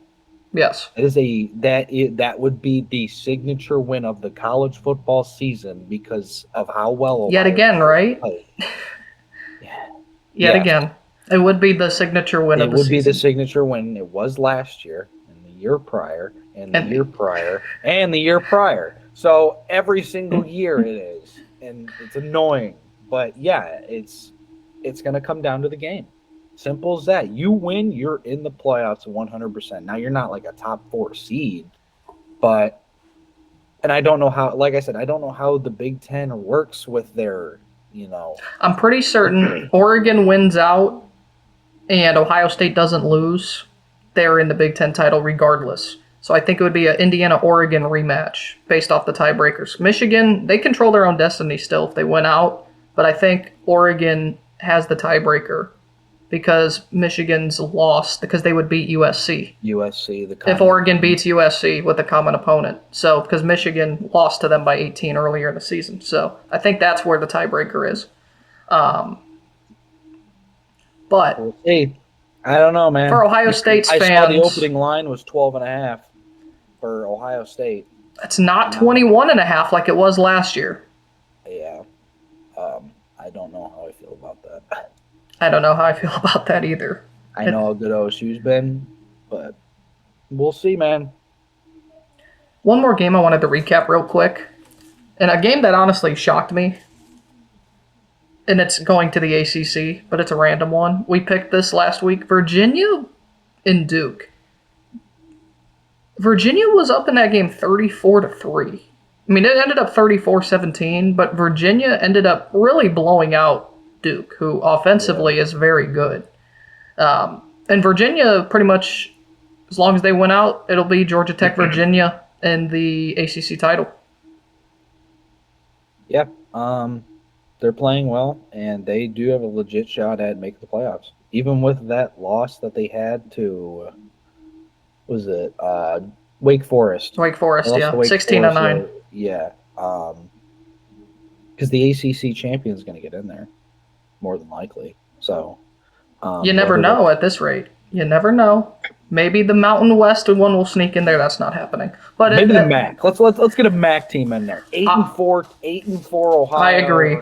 Speaker 2: Yes,
Speaker 3: that would be the signature win of the college football season because of how well Ohio
Speaker 2: yet again,
Speaker 3: State
Speaker 2: right?
Speaker 3: played.
Speaker 2: Yet again, it would be the signature win of the season.
Speaker 3: It would be the signature win. It was last year, and the year prior, and the year prior, and the year prior. So every single year it is, and it's annoying. But yeah, it's going to come down to the game. Simple as that. You win, you're in the playoffs 100%. Now, you're not like a top 4 seed, but and I don't know how, like I said, I don't know how the Big Ten works with their,
Speaker 2: I'm pretty certain Oregon wins out and Ohio State doesn't lose. They're in the Big Ten title regardless. So I think it would be an Indiana-Oregon rematch based off the tiebreakers. Michigan, they control their own destiny still if they win out, but I think Oregon has the tiebreaker because Michigan's lost because they would beat USC.
Speaker 3: USC,
Speaker 2: If Oregon beats USC with a common opponent. So, because Michigan lost to them by 18 earlier in the season. So, I think that's where the tiebreaker is. But
Speaker 3: we'll see. I don't know, man.
Speaker 2: For Ohio State's fans,
Speaker 3: I saw the opening line was 12.5 for Ohio State.
Speaker 2: It's not 21.5 like it was last year.
Speaker 3: Yeah. I don't know how I feel about that.
Speaker 2: I don't know how I feel about that either.
Speaker 3: I know how good OSU's been, but we'll see, man.
Speaker 2: One more game I wanted to recap real quick. And a game that honestly shocked me. And it's going to the ACC, but it's a random one. We picked this last week. Virginia and Duke. Virginia was up in that game 34-3. I mean, it ended up 34-17, but Virginia ended up really blowing out Duke, who offensively is very good. And Virginia, pretty much, as long as they win out, it'll be Georgia Tech, Virginia, in the ACC title.
Speaker 3: Yeah, they're playing well, and they do have a legit shot at making the playoffs. Even with that loss that they had to, Wake Forest?
Speaker 2: Wake Forest, yeah, 16-9.
Speaker 3: Yeah, because the ACC champion is going to get in there, more than likely. So
Speaker 2: you never know at this rate. You never know. Maybe the Mountain West one will sneak in there. That's not happening. But
Speaker 3: maybe the MAC. Let's get a MAC team in there. 8-4 Ohio.
Speaker 2: I agree.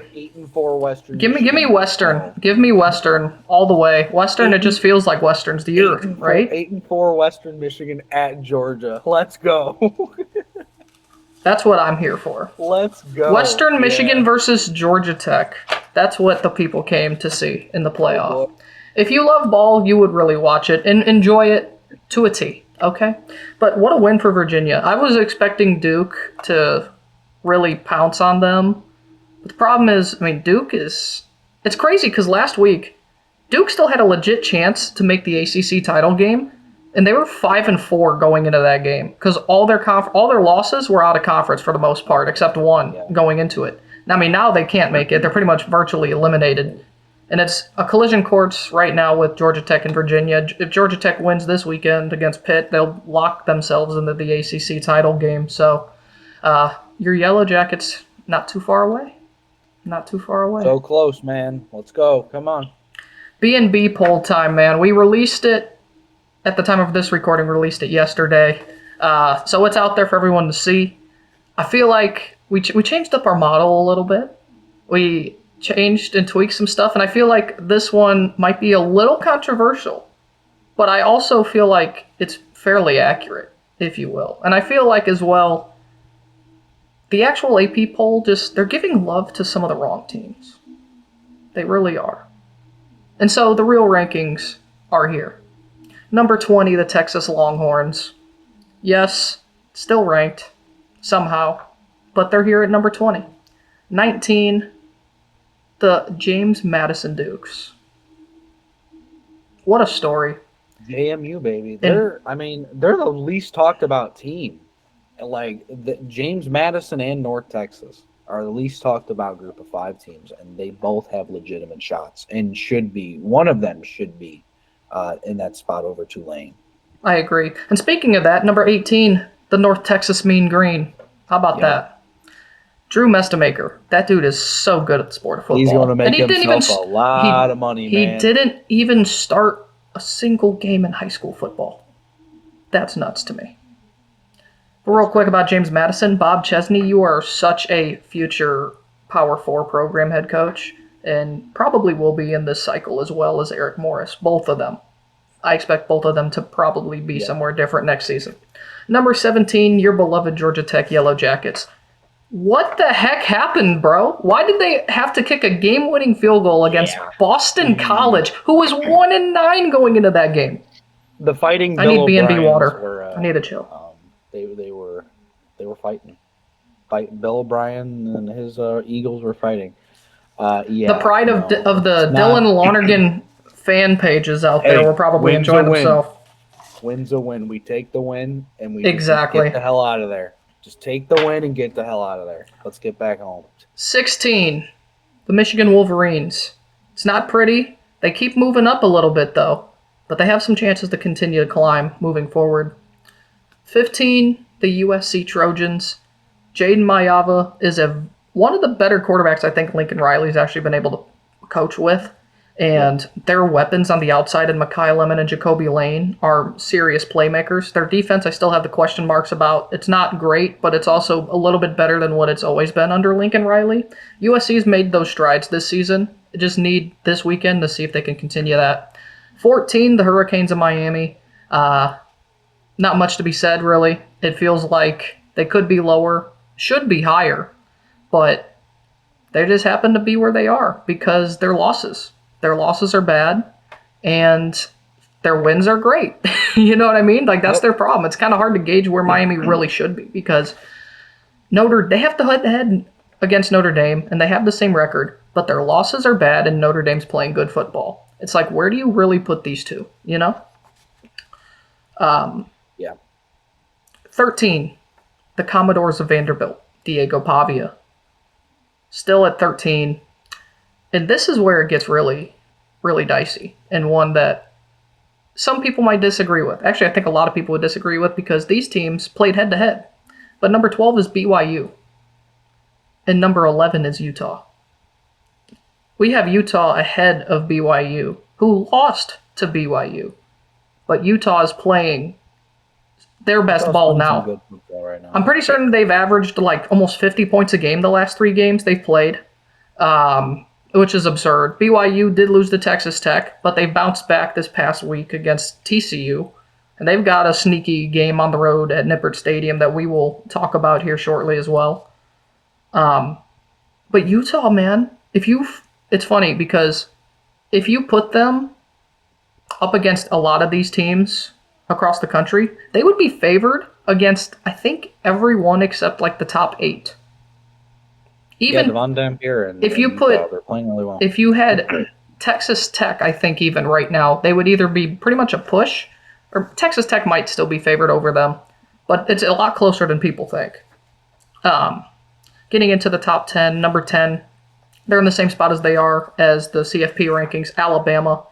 Speaker 3: 8-4 Western.
Speaker 2: Give me Western. Give me Western all the way. Western. It just feels like Western's the year, right?
Speaker 3: 8-4 Western Michigan at Georgia. Let's go.
Speaker 2: That's what I'm here for.
Speaker 3: Let's go.
Speaker 2: Western Michigan versus Georgia Tech. That's what the people came to see in the playoff. If you love ball, you would really watch it and enjoy it to a T, okay? But what a win for Virginia. I was expecting Duke to really pounce on them. But the problem is, I mean, Duke is... It's crazy because last week, Duke still had a legit chance to make the ACC title game, and they were 5-4 going into that game because all their losses were out of conference for the most part, except one going into it. I mean, now they can't make it. They're pretty much virtually eliminated. And it's a collision course right now with Georgia Tech and Virginia. If Georgia Tech wins this weekend against Pitt, they'll lock themselves into the ACC title game. So your Yellow Jackets not too far away. Not too far away.
Speaker 3: So close, man. Let's go. Come on.
Speaker 2: B&B poll time, man. We released it at the time of this recording. Released it yesterday. So it's out there for everyone to see. I feel like we changed up our model a little bit. We changed and tweaked some stuff, and I feel like this one might be a little controversial, but I also feel like it's fairly accurate, if you will. And I feel like as well, the actual AP poll, they're giving love to some of the wrong teams. They really are. And so the real rankings are here. Number 20, the Texas Longhorns. Yes, still ranked, somehow, but they're here at number 20. 19, the James Madison Dukes. What a story.
Speaker 3: JMU, baby. They're the least talked about team. Like, James Madison and North Texas are the least talked about group of 5 teams, and they both have legitimate shots and one of them should be in that spot over Tulane.
Speaker 2: I agree. And speaking of that, number 18, the North Texas Mean Green. How about that? Drew Mestamaker, that dude is so good at the sport of football.
Speaker 3: He's going to make himself a lot of money, man.
Speaker 2: He didn't even start a single game in high school football. That's nuts to me. But real quick about James Madison, Bob Chesney, you are such a future Power 4 program head coach, and probably will be in this cycle as well as Eric Morris, both of them. I expect both of them to probably be somewhere different next season. Number 17, your beloved Georgia Tech Yellow Jackets. What the heck happened, bro? Why did they have to kick a game-winning field goal against Boston College, who was 1-9 going into that game?
Speaker 3: The fighting.
Speaker 2: I need B&B water. I need a chill.
Speaker 3: They were fighting. Bill O'Brien and his Eagles were fighting.
Speaker 2: The pride of the Dylan Lonergan fan pages out there were probably enjoying themselves.
Speaker 3: Win's a win. We take the win and we
Speaker 2: get
Speaker 3: the hell out of there. Just take the win and get the hell out of there. Let's get back home.
Speaker 2: 16, the Michigan Wolverines. It's not pretty, They keep moving up a little bit, though, but they have some chances to continue to climb moving forward. 15, the USC Trojans. Jaden Mayava is one of the better quarterbacks I think Lincoln Riley's actually been able to coach with. And their weapons on the outside in Mekhi Lemon and Jacoby Lane are serious playmakers. Their defense, I still have the question marks about. It's not great, but it's also a little bit better than what it's always been under Lincoln Riley. USC's made those strides this season. They just need this weekend to see if they can continue that. 14, the Hurricanes of Miami. Not much to be said, really. It feels like they could be lower, should be higher, but they just happen to be where they are because they're losses. Their losses are bad, and their wins are great. You know what I mean? Like, that's their problem. It's kind of hard to gauge where Miami really should be because they have to head-to-head against Notre Dame, and they have the same record, but their losses are bad, and Notre Dame's playing good football. It's like, where do you really put these two, you know?
Speaker 3: Yeah.
Speaker 2: 13, the Commodores of Vanderbilt, Diego Pavia. Still at 13. And this is where it gets really, really dicey, and one that some people might disagree with. Actually, I think a lot of people would disagree with because these teams played head-to-head. But number 12 is BYU, and number 11 is Utah. We have Utah ahead of BYU, who lost to BYU. But Utah is playing their best ball now.
Speaker 3: Good football right now.
Speaker 2: I'm pretty certain they've averaged like almost 50 points a game the last 3 games they've played. Which is absurd. BYU did lose to Texas Tech, but they bounced back this past week against TCU. And they've got a sneaky game on the road at Nippert Stadium that we will talk about here shortly as well. But Utah, man, it's funny because if you put them up against a lot of these teams across the country, they would be favored against, I think, everyone except like the top 8. Even
Speaker 3: Devon Dampier and
Speaker 2: if you
Speaker 3: they're playing really well.
Speaker 2: If you had Texas Tech, I think even right now, they would either be pretty much a push, or Texas Tech might still be favored over them, but it's a lot closer than people think. Getting into the top 10, number 10, they're in the same spot as they are as the CFP rankings. Alabama,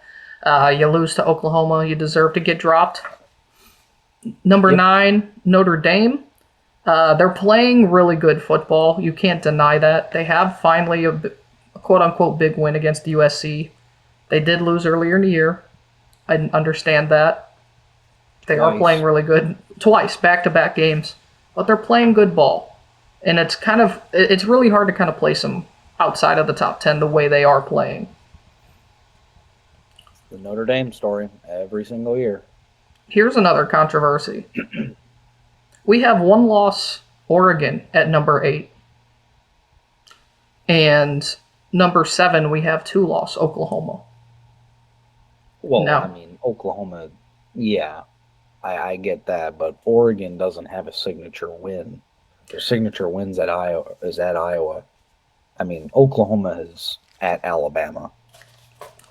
Speaker 2: you lose to Oklahoma, you deserve to get dropped. Number 9, Notre Dame. They're playing really good football. You can't deny that. They have finally a quote-unquote big win against USC. They did lose earlier in the year. I understand that. They are playing really good. Twice, back-to-back games. But they're playing good ball. And it's really hard to kind of place them outside of the top 10 the way they are playing.
Speaker 3: The Notre Dame story every single year.
Speaker 2: Here's another controversy. We have 1-loss Oregon at number 8. And number 7, we have 2-loss Oklahoma.
Speaker 3: Well,
Speaker 2: No.
Speaker 3: I mean, Oklahoma, yeah, I get that, but Oregon doesn't have a signature win. Their signature wins at Iowa. I mean, Oklahoma is at Alabama.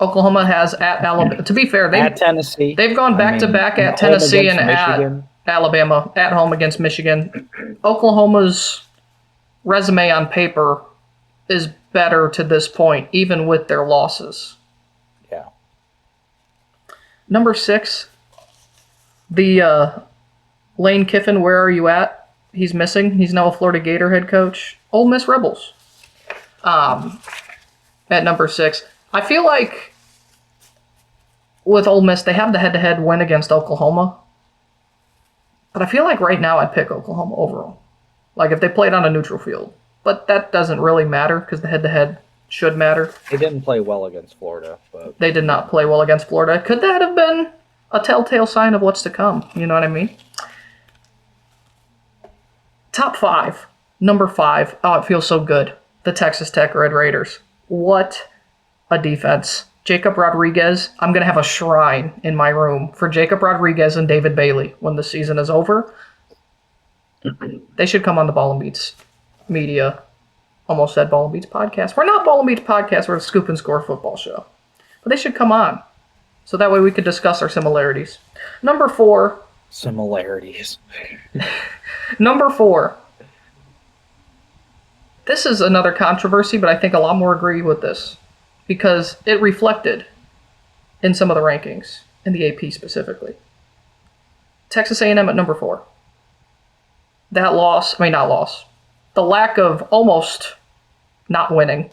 Speaker 2: Oklahoma has at Alabama. To be fair,
Speaker 3: At Tennessee.
Speaker 2: they've gone back-to-back at
Speaker 3: home
Speaker 2: Tennessee and
Speaker 3: against
Speaker 2: at
Speaker 3: Michigan.
Speaker 2: Alabama, at home against Michigan. Oklahoma's resume on paper is better to this point, even with their losses.
Speaker 3: Yeah.
Speaker 2: Number 6, the Lane Kiffin, where are you at? He's missing. He's now a Florida Gator head coach. Ole Miss Rebels. At number 6. I feel like with Ole Miss, they have the head-to-head win against Oklahoma. But I feel like right now I'd pick Oklahoma overall. Like if they played on a neutral field. But that doesn't really matter because the head-to-head should matter.
Speaker 3: They didn't play well against Florida, but
Speaker 2: They did not play well against Florida. Could that have been a telltale sign of what's to come? You know what I mean? Top 5. Number 5. Oh, it feels so good. The Texas Tech Red Raiders. What a defense. Jacob Rodriguez. I'm going to have a shrine in my room for Jacob Rodriguez and David Bailey when the season is over. They should come on the Ball N Beatz Media. Almost said Ball N Beatz Podcast. We're not Ball N Beatz Podcast. We're a Scoop and Score football show. But they should come on. So that way we could discuss our similarities. Number 4.
Speaker 3: similarities.
Speaker 2: Number 4. This is another controversy, but I think a lot more agree with this. Because it reflected in some of the rankings, in the AP specifically. Texas A&M at number 4. That the lack of almost not winning,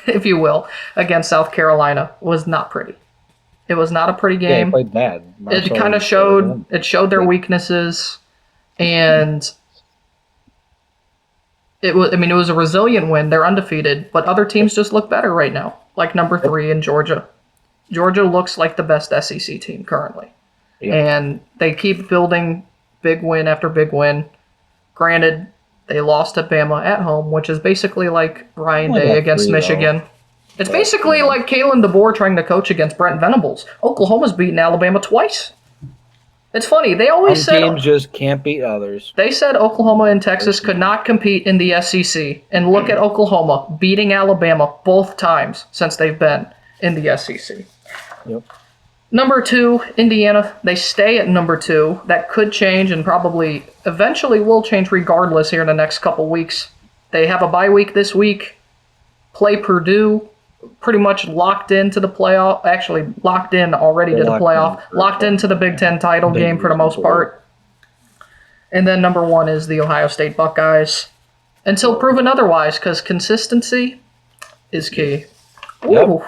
Speaker 2: if you will, against South Carolina was not pretty. It was not a pretty game.
Speaker 3: Yeah, they played bad.
Speaker 2: It kind of showed their weaknesses, and it was a resilient win. They're undefeated, but other teams just look better right now, like number 3 in Georgia. Georgia looks like the best SEC team currently. Yep. And they keep building big win after big win. Granted, they lost to Bama at home, which is basically like Ryan Day against Michigan. It's basically like Kalen DeBoer trying to coach against Brent Venables. Oklahoma's beaten Alabama twice. It's funny. They always said
Speaker 3: teams just can't beat others.
Speaker 2: They said Oklahoma and Texas could not compete in the SEC. And look at Oklahoma beating Alabama both times since they've been in the SEC.
Speaker 3: Yep.
Speaker 2: Number 2, Indiana. They stay at number 2. That could change and probably eventually will change regardless here in the next couple weeks. They have a bye week this week. Play Purdue. Pretty much locked into the playoff. Actually, locked in already to the playoff. Locked into the Big Ten title game for the most part. And then number 1 is the Ohio State Buckeyes. Until proven otherwise, because consistency is key.
Speaker 3: Yep. Ooh.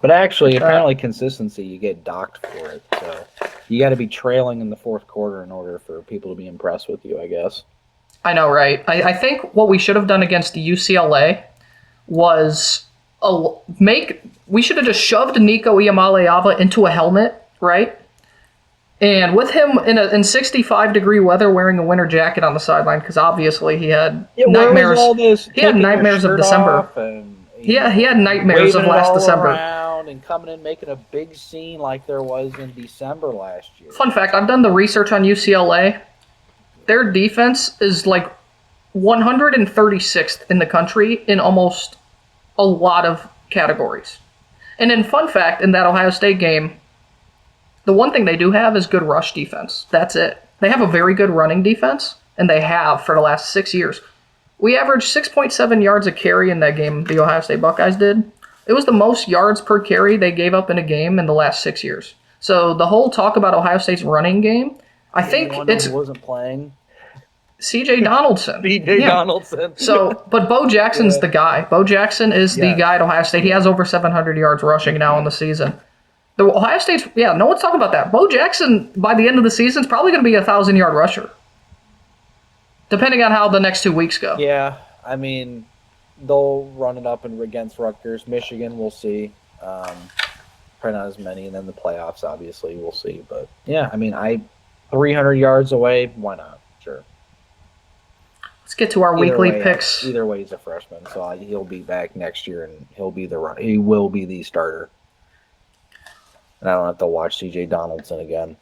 Speaker 3: But actually, apparently consistency, you get docked for it. So you got to be trailing in the fourth quarter in order for people to be impressed with you, I guess.
Speaker 2: I know, right? I think what we should have done against UCLA was we should have just shoved Nico Iamaleava into a helmet, right? And with him in 65-degree weather wearing a winter jacket on the sideline, because obviously he had nightmares. He had nightmares of December. He had nightmares of last December.
Speaker 3: And coming in making a big scene like there was in December last year.
Speaker 2: Fun fact, I've done the research on UCLA. Their defense is like 136th in the country in almost a lot of categories. And in fun fact, in that Ohio State game, the one thing they do have is good rush defense. That's it. They have a very good running defense, and they have for the last 6 years. We averaged 6.7 yards a carry in that game, the Ohio State Buckeyes did. It was the most yards per carry they gave up in a game in the last 6 years. So the whole talk about Ohio State's running game, I think it's...
Speaker 3: Who wasn't playing?
Speaker 2: C.J. Donaldson.
Speaker 3: Donaldson.
Speaker 2: So, but Bo Jackson's the guy. Bo Jackson is the guy at Ohio State. He has over 700 yards rushing now in the season. The Ohio State's... Yeah, no one's talking about that. Bo Jackson, by the end of the season, is probably going to be a 1,000-yard rusher. Depending on how the next 2 weeks go.
Speaker 3: Yeah, I mean... They'll run it up against Rutgers. Michigan, we'll see. Probably not as many. And then the playoffs, obviously, we'll see. But, yeah, I mean, 300 yards away, why not? Sure.
Speaker 2: Let's get to our weekly picks.
Speaker 3: Either way, he's a freshman, so he'll be back next year, and he will be the starter. And I don't have to watch C.J. Donaldson again.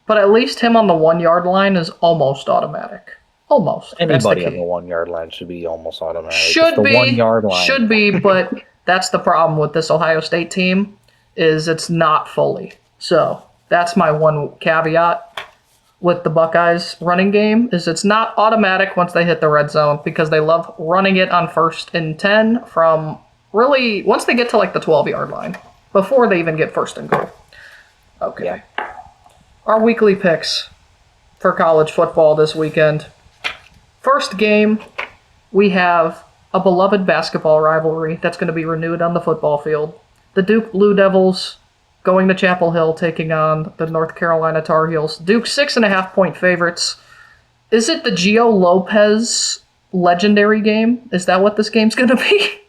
Speaker 2: But at least him on the 1-yard line is almost automatic. Almost.
Speaker 3: Anybody on the 1-yard line should be almost automatic.
Speaker 2: Should be.
Speaker 3: 1-yard line.
Speaker 2: Should be, but that's the problem with this Ohio State team, is it's not fully. So that's my one caveat with the Buckeyes running game, is it's not automatic once they hit the red zone, because they love running it on 1st and 10 from really once they get to like the 12-yard line, before they even get 1st and goal. Okay. Yeah. Our weekly picks for college football this weekend. First game, we have a beloved basketball rivalry that's going to be renewed on the football field. The Duke Blue Devils going to Chapel Hill, taking on the North Carolina Tar Heels. Duke 6.5-point favorites. Is it the Gio Lopez legendary game? Is that what this game's going to be?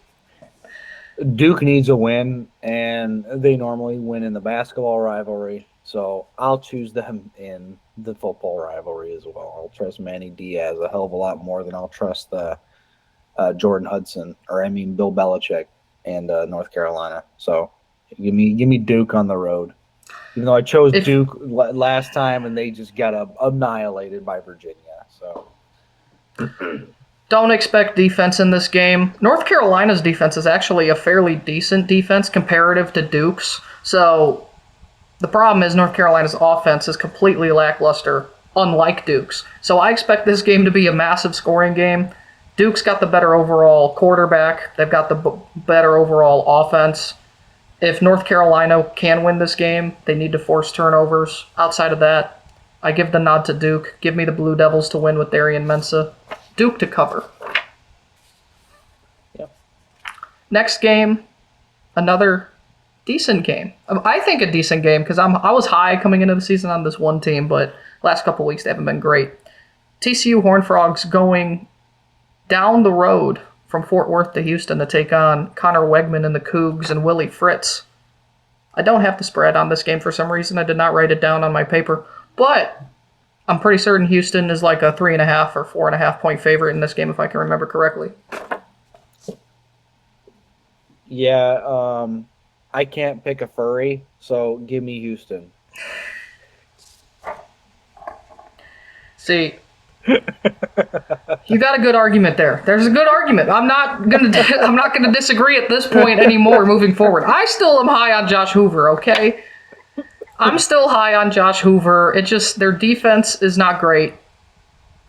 Speaker 3: Duke needs a win, and they normally win in the basketball rivalry. So I'll choose them in the football rivalry as well. I'll trust Manny Diaz a hell of a lot more than I'll trust Jordan Hudson, Bill Belichick and North Carolina. So give me Duke on the road. Even though I chose Duke last time and they just got annihilated by Virginia. So
Speaker 2: don't expect defense in this game. North Carolina's defense is actually a fairly decent defense comparative to Duke's. So the problem is North Carolina's offense is completely lackluster, unlike Duke's. So I expect this game to be a massive scoring game. Duke's got the better overall quarterback. They've got the better overall offense. If North Carolina can win this game, they need to force turnovers. Outside of that, I give the nod to Duke. Give me the Blue Devils to win with Darian Mensah. Duke to cover.
Speaker 3: Yep.
Speaker 2: Next game, another decent game. I think a decent game because I was high coming into the season on this one team, but last couple weeks they haven't been great. TCU Horned Frogs going down the road from Fort Worth to Houston to take on Connor Wegman and the Cougs and Willie Fritz. I don't have the spread on this game for some reason. I did not write it down on my paper, but I'm pretty certain Houston is like a 3.5 or 4.5 point favorite in this game if I can remember correctly.
Speaker 3: Yeah, I can't pick a furry, so give me Houston.
Speaker 2: See, you got a good argument there. There's a good argument. I'm not gonna disagree at this point anymore moving forward. I still am high on Josh Hoover, okay? I'm still high on Josh Hoover. It just their defense is not great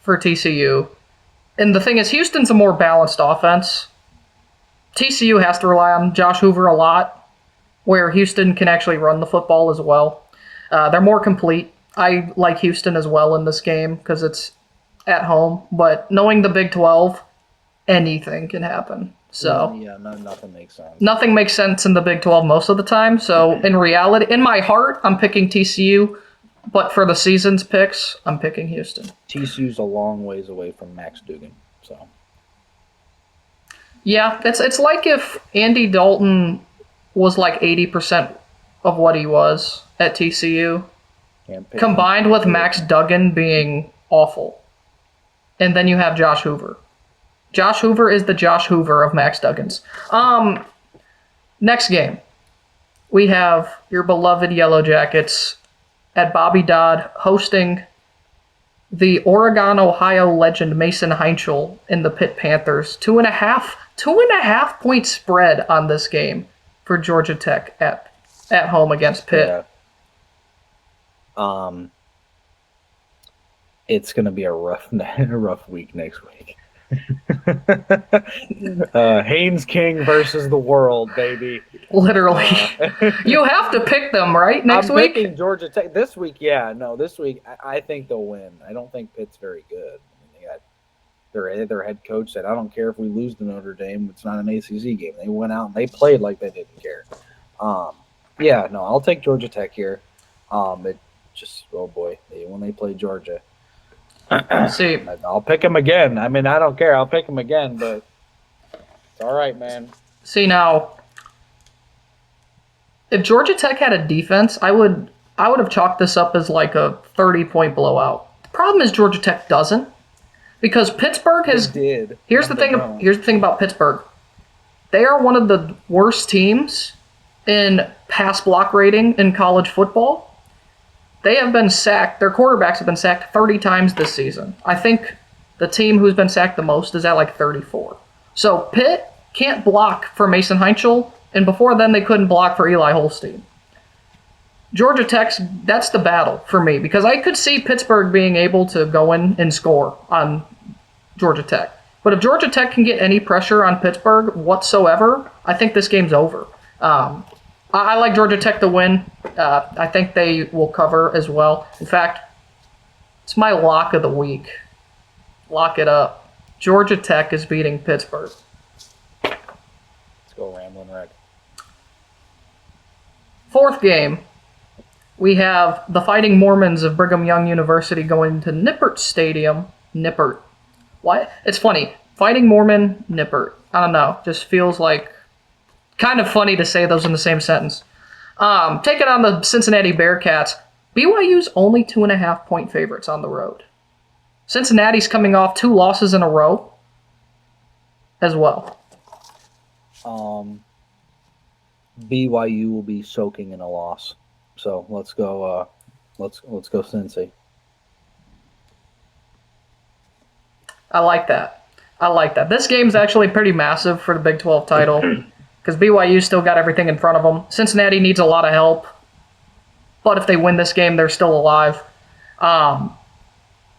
Speaker 2: for TCU. And the thing is, Houston's a more balanced offense. TCU has to rely on Josh Hoover a lot, where Houston can actually run the football as well. They're more complete. I like Houston as well in this game because it's at home, but knowing the Big 12, anything can happen. So
Speaker 3: nothing makes sense.
Speaker 2: Nothing makes sense in the Big 12 most of the time. So in reality, in my heart, I'm picking TCU, but for the season's picks, I'm picking Houston.
Speaker 3: TCU's a long ways away from Max Duggan, so.
Speaker 2: Yeah, it's like if Andy Dalton was like 80% of what he was at TCU, combined with Max Duggan being awful. And then you have Josh Hoover. Josh Hoover is the Josh Hoover of Max Duggans. Next game, we have your beloved Yellow Jackets at Bobby Dodd hosting the Oregon, Ohio legend Mason Heinchel in the Pitt Panthers. 2.5 point spread on this game for Georgia Tech at home against Pitt.
Speaker 3: Yeah. It's going to be a rough week next week. Haynes King versus the world, baby.
Speaker 2: Literally. You have to pick them, right? Next week?
Speaker 3: I'm picking Georgia Tech. This week, yeah. No, this week, I think they'll win. I don't think Pitt's very good. I mean, they got their head coach said, I don't care if we lose to Notre Dame. It's not an ACC game. They went out and they played like they didn't care. Yeah, no, I'll take Georgia Tech here. It just, oh boy, when they play Georgia.
Speaker 2: See,
Speaker 3: I'll pick him again. I mean, I don't care. I'll pick him again, but it's all right, man.
Speaker 2: See, now, if Georgia Tech had a defense, I would have chalked this up as like a 30-point blowout. The problem is Georgia Tech doesn't, because Pittsburgh has. Here's the thing about Pittsburgh. They are one of the worst teams in pass block rating in college football. They have been sacked. Their quarterbacks have been sacked 30 times this season. I think the team who's been sacked the most is at like 34. So Pitt can't block for Mason Heinchel, and before then they couldn't block for Eli Holstein. Georgia Tech's, that's the battle for me, because I could see Pittsburgh being able to go in and score on Georgia Tech. But if Georgia Tech can get any pressure on Pittsburgh whatsoever, I think this game's over. I like Georgia Tech to win. I think they will cover as well. In fact, it's my lock of the week. Lock it up. Georgia Tech is beating Pittsburgh.
Speaker 3: Let's go, Ramblin' Wreck.
Speaker 2: Fourth game, we have the Fighting Mormons of Brigham Young University going to Nippert Stadium. Nippert. What? It's funny. Fighting Mormon, Nippert. I don't know. Just feels like kind of funny to say those in the same sentence. Taking on the Cincinnati Bearcats. BYU's only 2.5 point favorites on the road. Cincinnati's coming off 2 losses in a row as well.
Speaker 3: BYU will be soaking in a loss. So let's go let's go Cincy.
Speaker 2: I like that. This game's actually pretty massive for the Big 12 title. Because BYU still got everything in front of them. Cincinnati needs a lot of help. But if they win this game, they're still alive.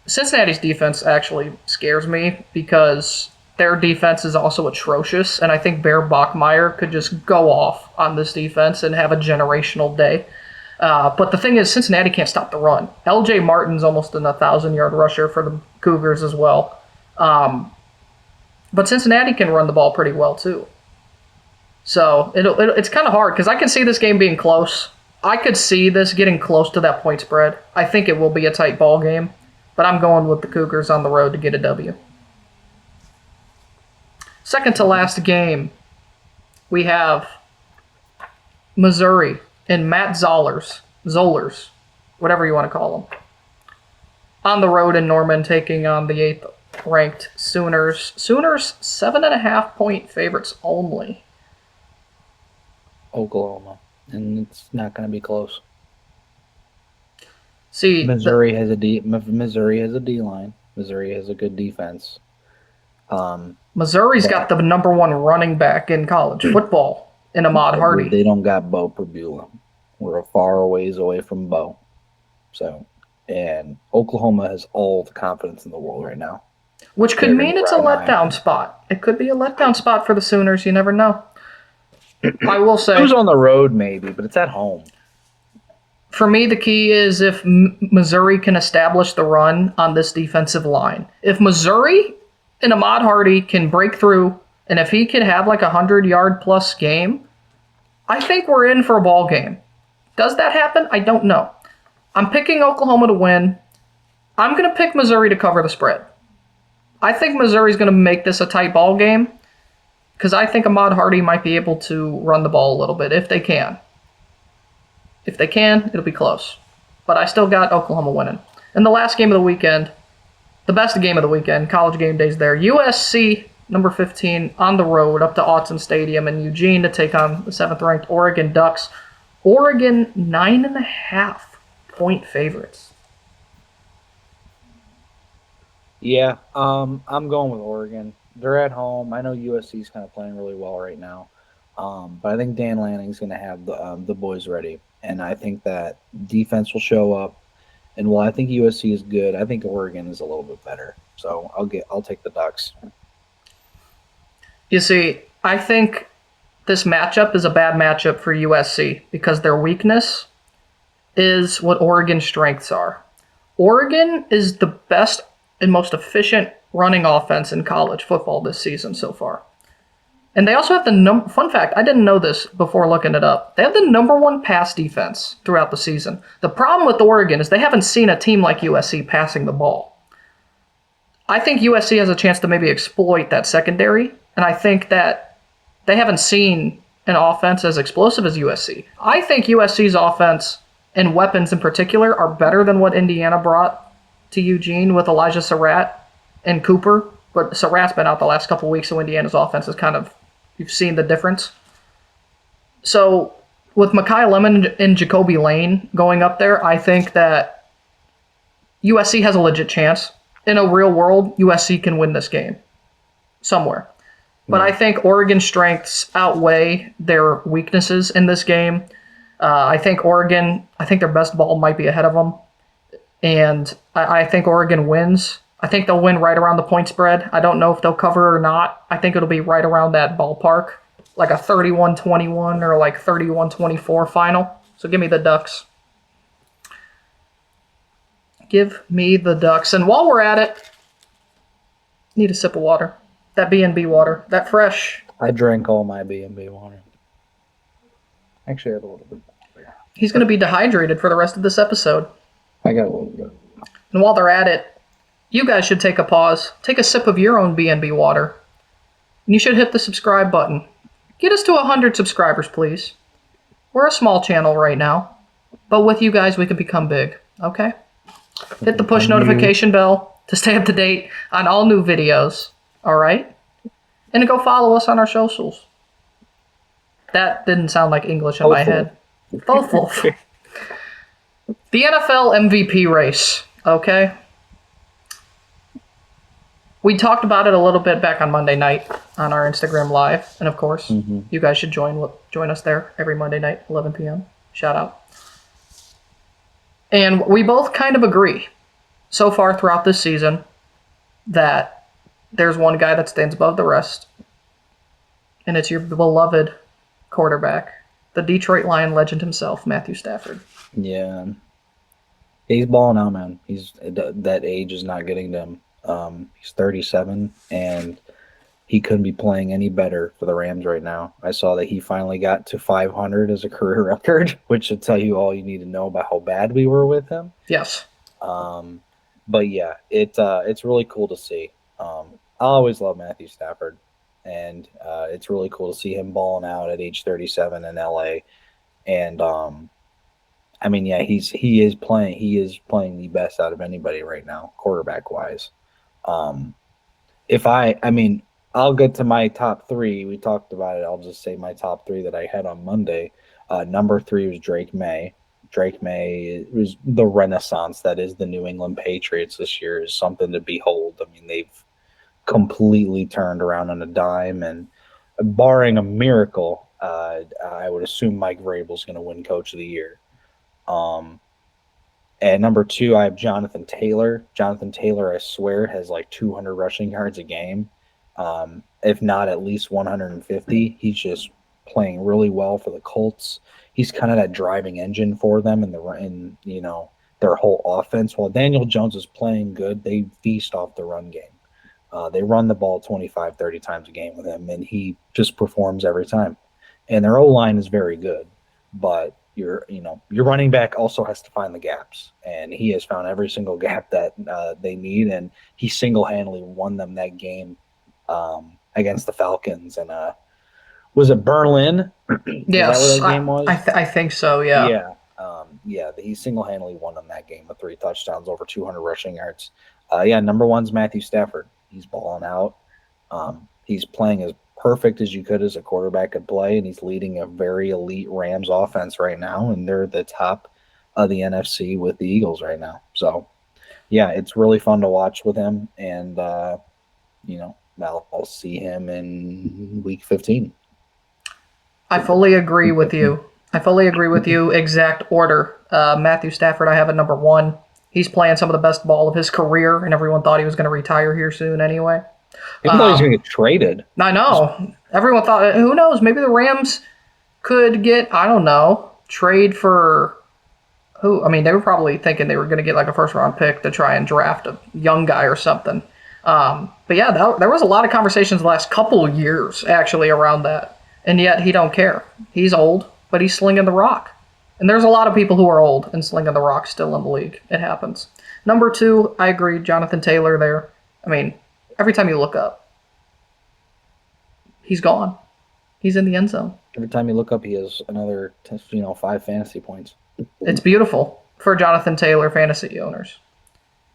Speaker 2: Cincinnati's defense actually scares me because their defense is also atrocious, and I think Bear Bachmeier could just go off on this defense and have a generational day. But the thing is, Cincinnati can't stop the run. L.J. Martin's almost an 1,000-yard rusher for the Cougars as well. But Cincinnati can run the ball pretty well, too. So it's kind of hard, because I can see this game being close. I could see this getting close to that point spread. I think it will be a tight ball game, but I'm going with the Cougars on the road to get a W. Second to last game, we have Missouri and Matt Zollers, whatever you want to call them, on the road in Norman, taking on the 8th-ranked Sooners. Sooners 7.5-point favorites only.
Speaker 3: Oklahoma, and it's not going to be close.
Speaker 2: See,
Speaker 3: Missouri has a D line. Missouri has a good defense.
Speaker 2: Missouri's got the number 1 running back in college football in Ahmad Hardy.
Speaker 3: They don't got Bo Perbula. We're a far ways away from Bo. So, and Oklahoma has all the confidence in the world right now.
Speaker 2: Which could mean it's a letdown spot. It could be a letdown spot for the Sooners. You never know. I will say,
Speaker 3: it was on the road maybe, but it's at home.
Speaker 2: For me, the key is if Missouri can establish the run on this defensive line. If Missouri and Ahmad Hardy can break through, and if he can have like a 100-yard plus game, I think we're in for a ball game. Does that happen? I don't know. I'm picking Oklahoma to win. I'm going to pick Missouri to cover the spread. I think Missouri's going to make this a tight ball game, because I think Ahmad Hardy might be able to run the ball a little bit if they can. If they can, it'll be close. But I still got Oklahoma winning. And the last game of the weekend, the best game of the weekend, College Game Day's there. USC, number 15, on the road up to Autzen Stadium in Eugene to take on the 7th-ranked Oregon Ducks. Oregon, 9.5-point favorites.
Speaker 3: Yeah, I'm going with Oregon. They're at home. I know USC's kind of playing really well right now. But I think Dan Lanning's going to have the boys ready. And I think that defense will show up. And while I think USC is good, I think Oregon is a little bit better. So I'll take the Ducks.
Speaker 2: You see, I think this matchup is a bad matchup for USC because their weakness is what Oregon's strengths are. Oregon is the best and most efficient running offense in college football this season so far. And they also have fun fact, I didn't know this before looking it up. They have the number 1 pass defense throughout the season. The problem with Oregon is they haven't seen a team like USC passing the ball. I think USC has a chance to maybe exploit that secondary, and I think that they haven't seen an offense as explosive as USC. I think USC's offense and weapons in particular are better than what Indiana brought to Eugene with Elijah Surratt and Cooper. But Surratt's been out the last couple of weeks, so Indiana's offense is kind of, you've seen the difference. So with Mekhi Lemon and Jacoby Lane going up there, I think that USC has a legit chance. In a real world, USC can win this game somewhere. But I think Oregon's strengths outweigh their weaknesses in this game. I think their best ball might be ahead of them. And I think Oregon wins. I think they'll win right around the point spread. I don't know if they'll cover or not. I think it'll be right around that ballpark, like a 31-21 or like 31-24 final. So give me the Ducks. Give me the Ducks. And while we're at it, need a sip of water. That B&B water. That fresh.
Speaker 3: I drank all my B&B water. Actually, I have a little bit.
Speaker 2: He's going to be dehydrated for the rest of this episode.
Speaker 3: I got a little bit.
Speaker 2: And while they're at it, you guys should take a pause, take a sip of your own B&B water, and you should hit the subscribe button. Get us to 100 subscribers, please. We're a small channel right now, but with you guys, we can become big, okay? Hit the push notification bell to stay up to date on all new videos, all right? And go follow us on our socials. That didn't sound like English in my head. Both. The NFL MVP race, okay? We talked about it a little bit back on Monday night on our Instagram Live. And of course, you guys should join us there every Monday night, 11 p.m. Shout out. And we both kind of agree so far throughout this season that there's one guy that stands above the rest, and it's your beloved quarterback, the Detroit Lion legend himself, Matthew Stafford.
Speaker 3: Yeah. He's balling out, man. That age is not getting to him. He's 37, and he couldn't be playing any better for the Rams right now. I saw that he finally got to 500 as a career record, which should tell you all you need to know about how bad we were with him.
Speaker 2: Yes.
Speaker 3: But yeah, it's really cool to see. I always love Matthew Stafford, and it's really cool to see him balling out at age 37 in LA. And I mean, yeah, he is playing the best out of anybody right now, quarterback wise. I mean, I'll get to my top three. We talked about it. I'll just say my top three that I had on Monday. Number 3 was Drake May. Drake May was the renaissance that is the New England Patriots this year is something to behold. I mean, they've completely turned around on a dime, and barring a miracle, I would assume Mike Vrabel's going to win Coach of the Year. And number 2, I have Jonathan Taylor. Jonathan Taylor, I swear, has like 200 rushing yards a game, if not at least 150. He's just playing really well for the Colts. He's kind of that driving engine for them in their whole offense. While Daniel Jones is playing good, they feast off the run game. They run the ball 25, 30 times a game with him, and he just performs every time. And their O-line is very good, but your running back also has to find the gaps, and he has found every single gap that they need, and he single-handedly won them that game against the Falcons. And was it Berlin?
Speaker 2: Yes,
Speaker 3: Is that what that game was?
Speaker 2: I think so. Yeah.
Speaker 3: Yeah. He single-handedly won them that game with 3 touchdowns, over 200 rushing yards. Number 1's Matthew Stafford. He's balling out. He's playing as perfect as you could as a quarterback could play, and he's leading a very elite Rams offense right now, and they're the top of the NFC with the Eagles right now. So, yeah, it's really fun to watch with him, and I'll see him in Week 15.
Speaker 2: I fully agree with you. Exact order. Matthew Stafford, I have at number 1. He's playing some of the best ball of his career, and everyone thought he was going to retire here soon anyway.
Speaker 3: People thought he was going to get traded.
Speaker 2: I know. Everyone thought, who knows, maybe the Rams could get, I don't know, trade for who? I mean, they were probably thinking they were going to get like a first-round pick to try and draft a young guy or something. But yeah, there was a lot of conversations the last couple of years, actually, around that. And yet, he don't care. He's old, but he's slinging the rock. And there's a lot of people who are old and slinging the rock still in the league. It happens. Number 2, I agree, Jonathan Taylor there. I mean, every time you look up, he's gone. He's in the end zone.
Speaker 3: Every time you look up, he has another 5 fantasy points.
Speaker 2: It's beautiful for Jonathan Taylor fantasy owners.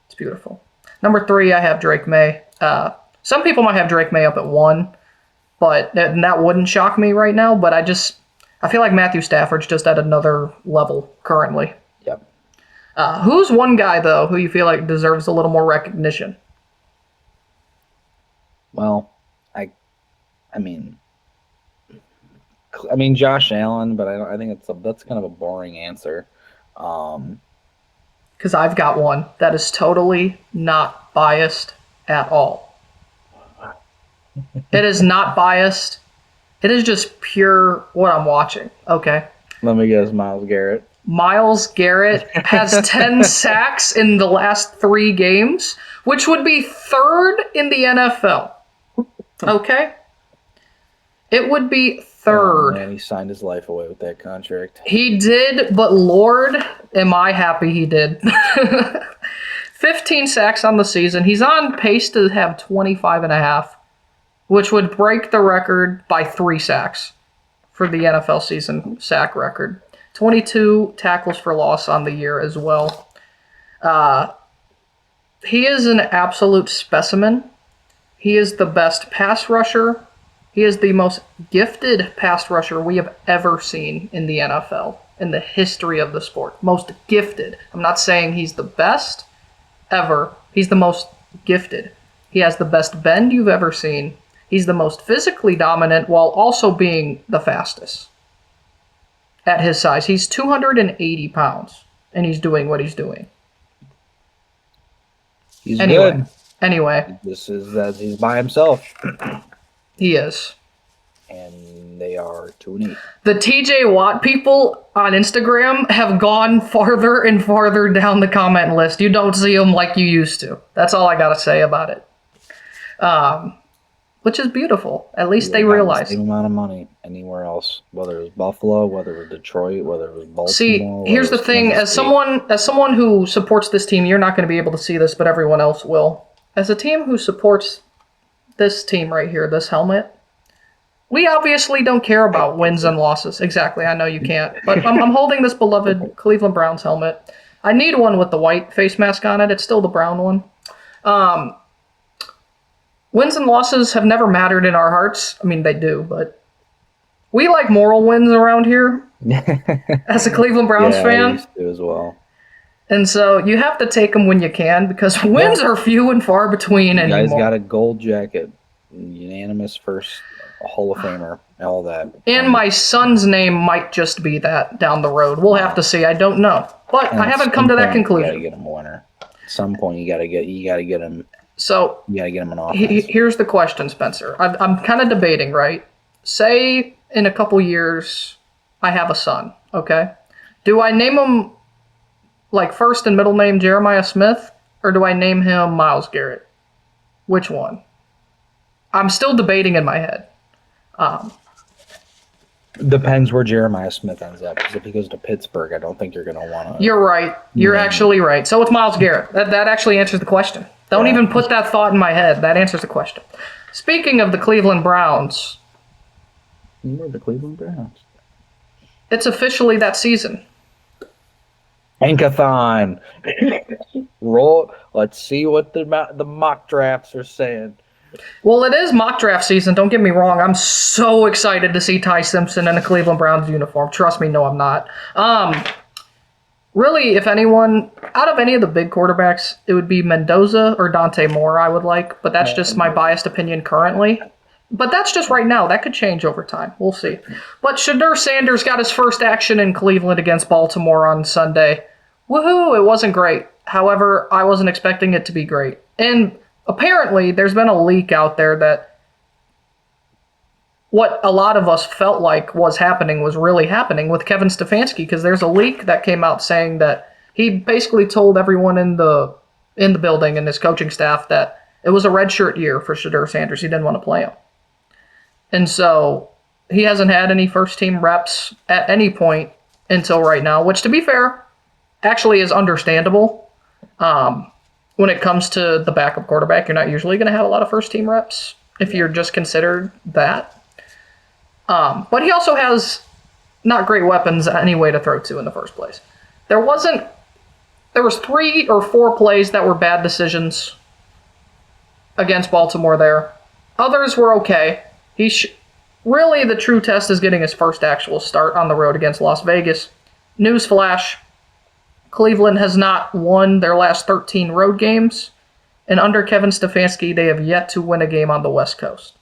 Speaker 2: It's beautiful. Number 3, I have Drake May. Some people might have Drake May up at 1, but that wouldn't shock me right now. But I feel like Matthew Stafford's just at another level currently.
Speaker 3: Yep.
Speaker 2: Who's one guy, though, who you feel like deserves a little more recognition?
Speaker 3: Well, I mean, Josh Allen, but I think that's kind of a boring answer.
Speaker 2: Because I've got one that is totally not biased at all. It is not biased. It is just pure what I'm watching. Okay.
Speaker 3: Let me guess, Myles Garrett.
Speaker 2: Myles Garrett has 10 sacks in the last 3 games, which would be 3rd in the NFL. Okay? It would be 3rd.
Speaker 3: Oh, man, he signed his life away with that contract.
Speaker 2: He did, but Lord, am I happy he did. 15 sacks on the season. He's on pace to have 25.5, which would break the record by 3 sacks for the NFL season sack record. 22 tackles for loss on the year as well. He is an absolute specimen. He is the best pass rusher. He is the most gifted pass rusher we have ever seen in the NFL, in the history of the sport. Most gifted. I'm not saying he's the best ever. He's the most gifted. He has the best bend you've ever seen. He's the most physically dominant while also being the fastest. At his size, he's 280 pounds, and he's doing what he's doing.
Speaker 3: He's good.
Speaker 2: Anyway,
Speaker 3: This is that he's by himself,
Speaker 2: he is.
Speaker 3: and they are 2-8.
Speaker 2: The TJ Watt people on Instagram have gone farther and farther down the comment list. You don't see them like you used to. That's all I gotta say about it. Which is beautiful. At least they realize.
Speaker 3: The same amount of money anywhere else, whether it was Buffalo, whether it was Detroit, whether it was Baltimore.
Speaker 2: See, here's the thing: as someone who supports this team, you're not going to be able to see this, but everyone else will. As a team who supports this team right here, this helmet, we obviously don't care about wins and losses. Exactly, I know you can't, but I'm holding this beloved Cleveland Browns helmet. I need one with the white face mask on it. It's still the brown one. Wins and losses have never mattered in our hearts. I mean, they do, but we like moral wins around here as a Cleveland Browns fan.
Speaker 3: I used to as well.
Speaker 2: And so you have to take them when you can because wins are few and far between anymore.
Speaker 3: You guys got a gold jacket, unanimous first Hall of Famer, all that.
Speaker 2: And my son's name might just be that down the road. We'll have to see. I don't know. But I haven't come to that conclusion.
Speaker 3: You got to get him a winner. At some point, you got to get him.
Speaker 2: So
Speaker 3: you got to get him an offense.
Speaker 2: Here's the question, Spencer. I'm kind of debating, right? Say in a couple years, I have a son, okay? Do I name him like first and middle name Jeremiah Smith, or do I name him Myles Garrett? Which one? I'm still debating in my head.
Speaker 3: Depends where Jeremiah Smith ends up. Because if he goes to Pittsburgh, I don't think you're going to want to.
Speaker 2: You're right. You're actually right. So it's Myles Garrett. That actually answers the question. Don't even put that thought in my head. That answers the question. Speaking of the Cleveland Browns.
Speaker 3: We're the Cleveland Browns.
Speaker 2: It's officially that season.
Speaker 3: Hankathon. Roll. Let's see what the mock drafts are saying.
Speaker 2: Well, it is mock draft season. Don't get me wrong. I'm so excited to see Ty Simpson in a Cleveland Browns uniform. Trust me, no, I'm not. Really, if anyone, out of any of the big quarterbacks, it would be Mendoza or Dante Moore I would like, but that's just my biased opinion currently. But that's just right now. That could change over time. We'll see. But Shedeur Sanders got his first action in Cleveland against Baltimore on Sunday. Woohoo! It wasn't great. However, I wasn't expecting it to be great. And apparently, there's been a leak out there that what a lot of us felt like was happening was really happening with Kevin Stefanski, because there's a leak that came out saying that he basically told everyone in the building and his coaching staff that it was a redshirt year for Shedeur Sanders. He didn't want to play him. And so he hasn't had any first-team reps at any point until right now, which, to be fair, actually is understandable. When it comes to the backup quarterback, you're not usually going to have a lot of first-team reps if you're just considered that. But he also has not great weapons anyway to throw to in the first place. There was 3 or 4 plays that were bad decisions against Baltimore there. Others were okay. Really, the true test is getting his first actual start on the road against Las Vegas. Newsflash, Cleveland has not won their last 13 road games, and under Kevin Stefanski, they have yet to win a game on the West Coast.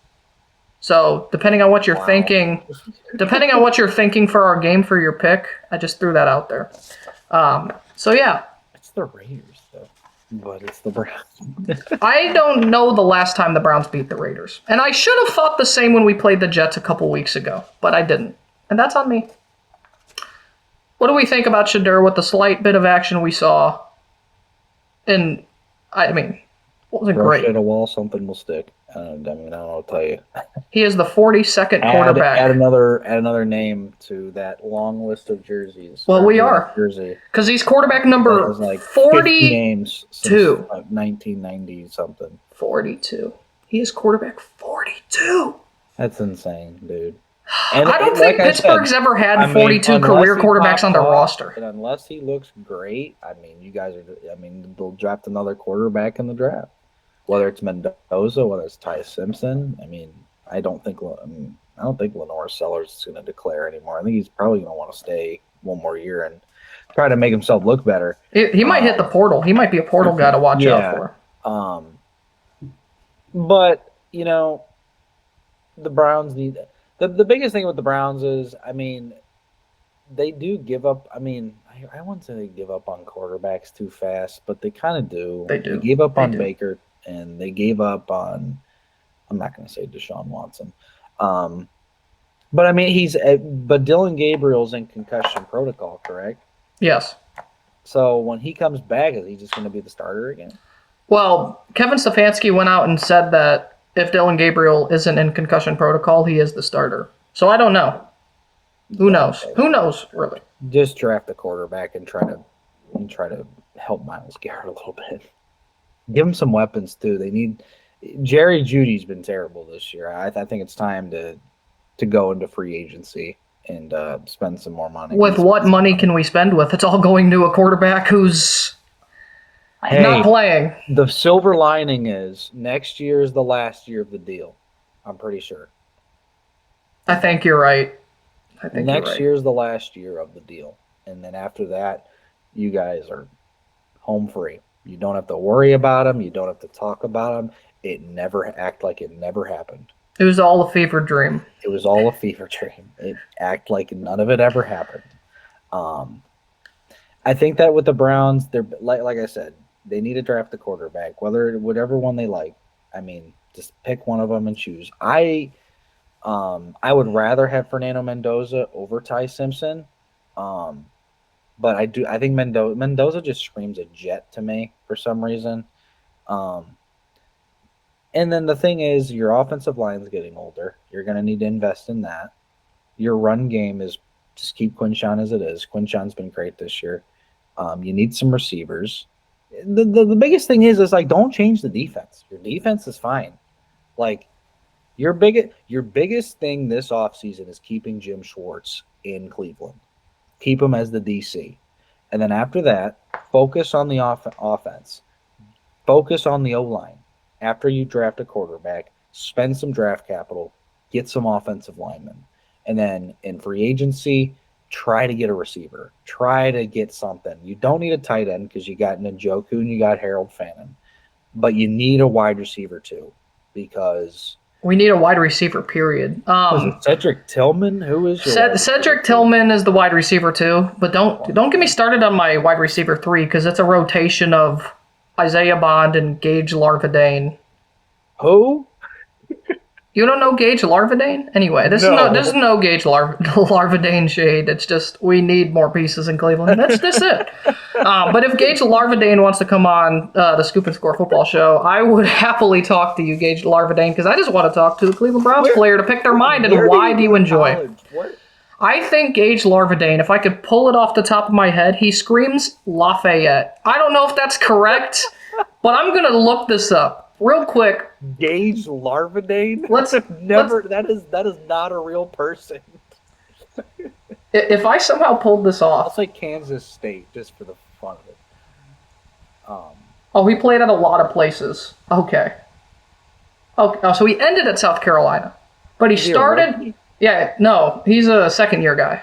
Speaker 2: So, depending on what you're thinking for our game for your pick, I just threw that out there. So yeah.
Speaker 3: It's the Raiders, though. But it's the Browns.
Speaker 2: I don't know the last time the Browns beat the Raiders. And I should have thought the same when we played the Jets a couple weeks ago, but I didn't. And that's on me. What do we think about Shedeur with the slight bit of action we saw? And, I mean, it wasn't great.
Speaker 3: At a wall, something will stick. I don't know what to tell you.
Speaker 2: He is the 42nd quarterback.
Speaker 3: Add another name to that long list of jerseys.
Speaker 2: Well, we are.
Speaker 3: Jersey.
Speaker 2: Because he's quarterback number
Speaker 3: like
Speaker 2: 40
Speaker 3: names since like 1990 something.
Speaker 2: 42. He is quarterback 42.
Speaker 3: That's insane, dude.
Speaker 2: And I don't think Pittsburgh's ever had 42 career quarterbacks on their roster.
Speaker 3: And unless he looks great, they'll draft another quarterback in the draft. Whether it's Mendoza, whether it's Ty Simpson, I don't think Lenore Sellers is going to declare anymore. I think he's probably going to want to stay one more year and try to make himself look better.
Speaker 2: He might hit the portal. He might be a portal guy to watch out for.
Speaker 3: But the Browns need the biggest thing with the Browns is, they do give up. I wouldn't say they give up on quarterbacks too fast, but they kind of do.
Speaker 2: They do.
Speaker 3: They gave up on Baker and they gave up on. I'm not going to say Deshaun Watson, but I mean but Dylan Gabriel's in concussion protocol, correct?
Speaker 2: Yes.
Speaker 3: So when he comes back, is he just going to be the starter again?
Speaker 2: Well, Kevin Stefanski went out and said that if Dylan Gabriel isn't in concussion protocol, he is the starter. So I don't know. Who knows? Who knows, really?
Speaker 3: Just draft the quarterback and try to help Myles Garrett a little bit. Give him some weapons too. They need. Jerry Jeudy's been terrible this year. I think it's time to go into free agency and spend some more money.
Speaker 2: With what money can we spend with? It's all going to a quarterback who's not playing.
Speaker 3: The silver lining is next year is the last year of the deal. I'm pretty sure.
Speaker 2: I think you're right.
Speaker 3: Next year's the last year of the deal. And then after that, you guys are home free. You don't have to worry about them. You don't have to talk about them. Act like it never happened.
Speaker 2: It was all a fever dream.
Speaker 3: It was all a fever dream. Act like none of it ever happened. I think that with the Browns, they're like I said, they need to draft a quarterback, whatever one they like. I mean, just pick one of them and choose. I would rather have Fernando Mendoza over Ty Simpson. But I think Mendoza just screams a Jet to me for some reason. And then the thing is, your offensive line is getting older. You're going to need to invest in that. Your run game is just keep Quinshon as it is. Quinshon's been great this year. You need some receivers. The biggest thing is like, don't change the defense. Your defense is fine. Like, your biggest thing this offseason is keeping Jim Schwartz in Cleveland. Keep him as the DC. And then after that, focus on the offense. Focus on the O-line. After you draft a quarterback, spend some draft capital, get some offensive linemen. And then in free agency, try to get a receiver. Try to get something. You don't need a tight end because you got Njoku and you got Harold Fannin. But you need a wide receiver too, because
Speaker 2: we need a wide receiver, period.
Speaker 3: Cedric Tillman? Who is your
Speaker 2: Cedric Tillman is the wide receiver too, but don't get me started on my wide receiver 3 because it's a rotation of Isaiah Bond and Gage Larvadane.
Speaker 3: Who?
Speaker 2: You don't know Gage Larvadane? Anyway, this is no Gage Larvadane shade. It's just we need more pieces in Cleveland. That's it. But if Gage Larvadane wants to come on the Scoop and Score football show, I would happily talk to you, Gage Larvadane, because I just want to talk to the Cleveland Browns player to pick their mind and why do you enjoy. I think Gage Larvadane, if I could pull it off the top of my head, he screams Lafayette. I don't know if that's correct, but I'm going to look this up real quick.
Speaker 3: Gage Larvadane? That is not a real person.
Speaker 2: If I somehow pulled this off.
Speaker 3: I'll say Kansas State just for the fun of it.
Speaker 2: He played at a lot of places. Okay. Oh, so he ended at South Carolina. But he started. Yeah, no, he's a second-year guy.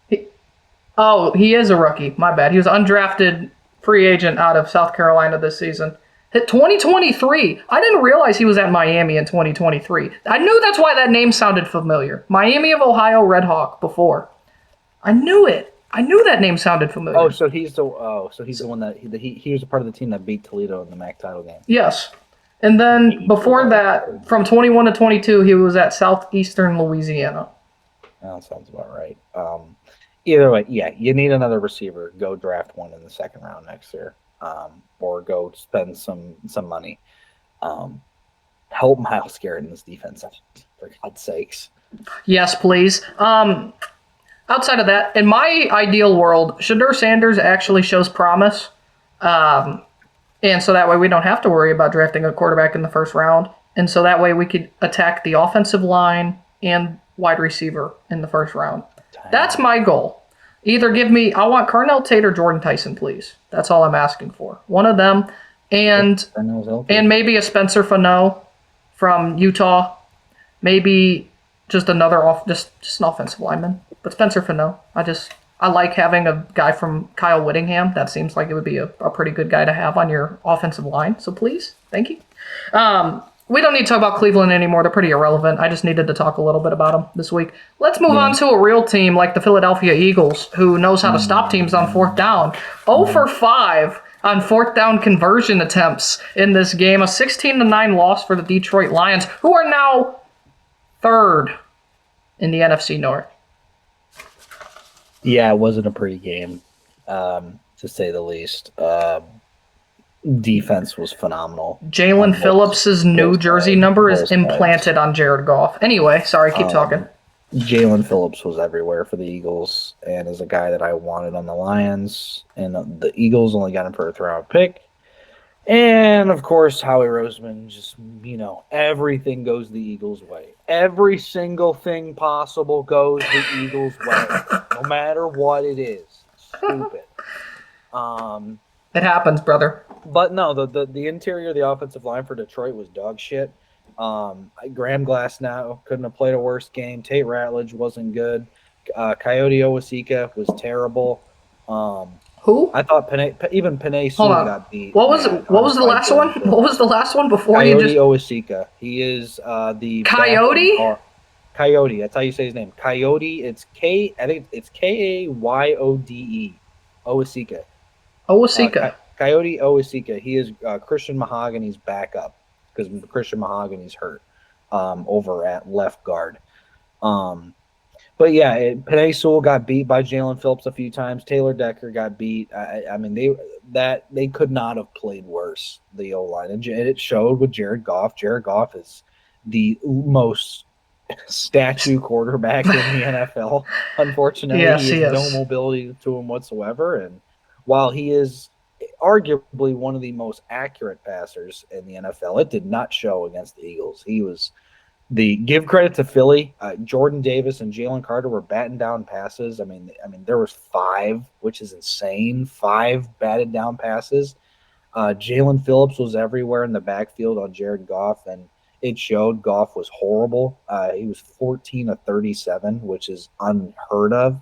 Speaker 2: He is a rookie. My bad. He was an undrafted free agent out of South Carolina this season. Hit 2023. I didn't realize he was at Miami in 2023. I knew that's why that name sounded familiar. Miami of Ohio Redhawk before. I knew it. I knew that name sounded familiar.
Speaker 3: So he's the one that he was a part of the team that beat Toledo in the MAC title game.
Speaker 2: Yes. And then before that, from 21 to 22, he was at Southeastern Louisiana.
Speaker 3: That sounds about right. Either way, yeah, you need another receiver. Go draft one in the second round next year, or go spend some money. Help Myles Garrett in this defense, for God's sakes.
Speaker 2: Yes, please. Outside of that, in my ideal world, Shedeur Sanders actually shows promise. And so that way we don't have to worry about drafting a quarterback in the first round. And so that way we could attack the offensive line and wide receiver in the first round. That's my goal. Either I want Carnell Tate or Jordan Tyson, please. That's all I'm asking for. One of them. And maybe a Spencer Fano from Utah. Maybe just another just an offensive lineman. But Spencer Fano. I like having a guy from Kyle Whittingham. That seems like it would be a pretty good guy to have on your offensive line. So please, thank you. We don't need to talk about Cleveland anymore. They're pretty irrelevant. I just needed to talk a little bit about them this week. Let's move on to a real team like the Philadelphia Eagles, who knows how to stop teams on fourth down. 0 for 5 on fourth down conversion attempts in this game. A 16-9 loss for the Detroit Lions, who are now third in the NFC North.
Speaker 3: Yeah, it wasn't a pretty game, to say the least. Defense was phenomenal.
Speaker 2: Jalen Phillips' New Jersey number is implanted on Jared Goff. Anyway, sorry, keep talking.
Speaker 3: Jalen Phillips was everywhere for the Eagles and is a guy that I wanted on the Lions. And the Eagles only got him for a third-round pick. And, of course, Howie Roseman just, everything goes the Eagles' way. Every single thing possible goes the Eagles' way, no matter what it is. Stupid.
Speaker 2: It happens, brother.
Speaker 3: But no, the interior of the offensive line for Detroit was dog shit. Graham Glasnow couldn't have played a worse game. Tate Ratledge wasn't good. Coyote Owasika was terrible.
Speaker 2: Who?
Speaker 3: I thought even Penei Sewell got beat.
Speaker 2: What was the last one? What was the last one before
Speaker 3: Coyote Owasika. He is the
Speaker 2: Coyote.
Speaker 3: Coyote. That's how you say his name. Coyote. It's I think it's Kayode. Owasika.
Speaker 2: Owasika.
Speaker 3: Coyote Owasika. He is Christian Mahogany's backup because Christian Mahogany's hurt over at left guard. But yeah, Penei Sewell got beat by Jalen Phillips a few times. Taylor Decker got beat. I mean, they could not have played worse, the O-line. And it showed with Jared Goff. Jared Goff is the most statue quarterback in the NFL. Unfortunately,
Speaker 2: yes,
Speaker 3: he has no mobility to him whatsoever. And while he is arguably one of the most accurate passers in the NFL, it did not show against the Eagles. He was give credit to Philly. Jordan Davis and Jalen Carter were batting down passes. I mean, there was 5, which is insane. 5 batted down passes. Jalen Phillips was everywhere in the backfield on Jared Goff, and it showed. Goff was horrible. He was 14 of 37, which is unheard of.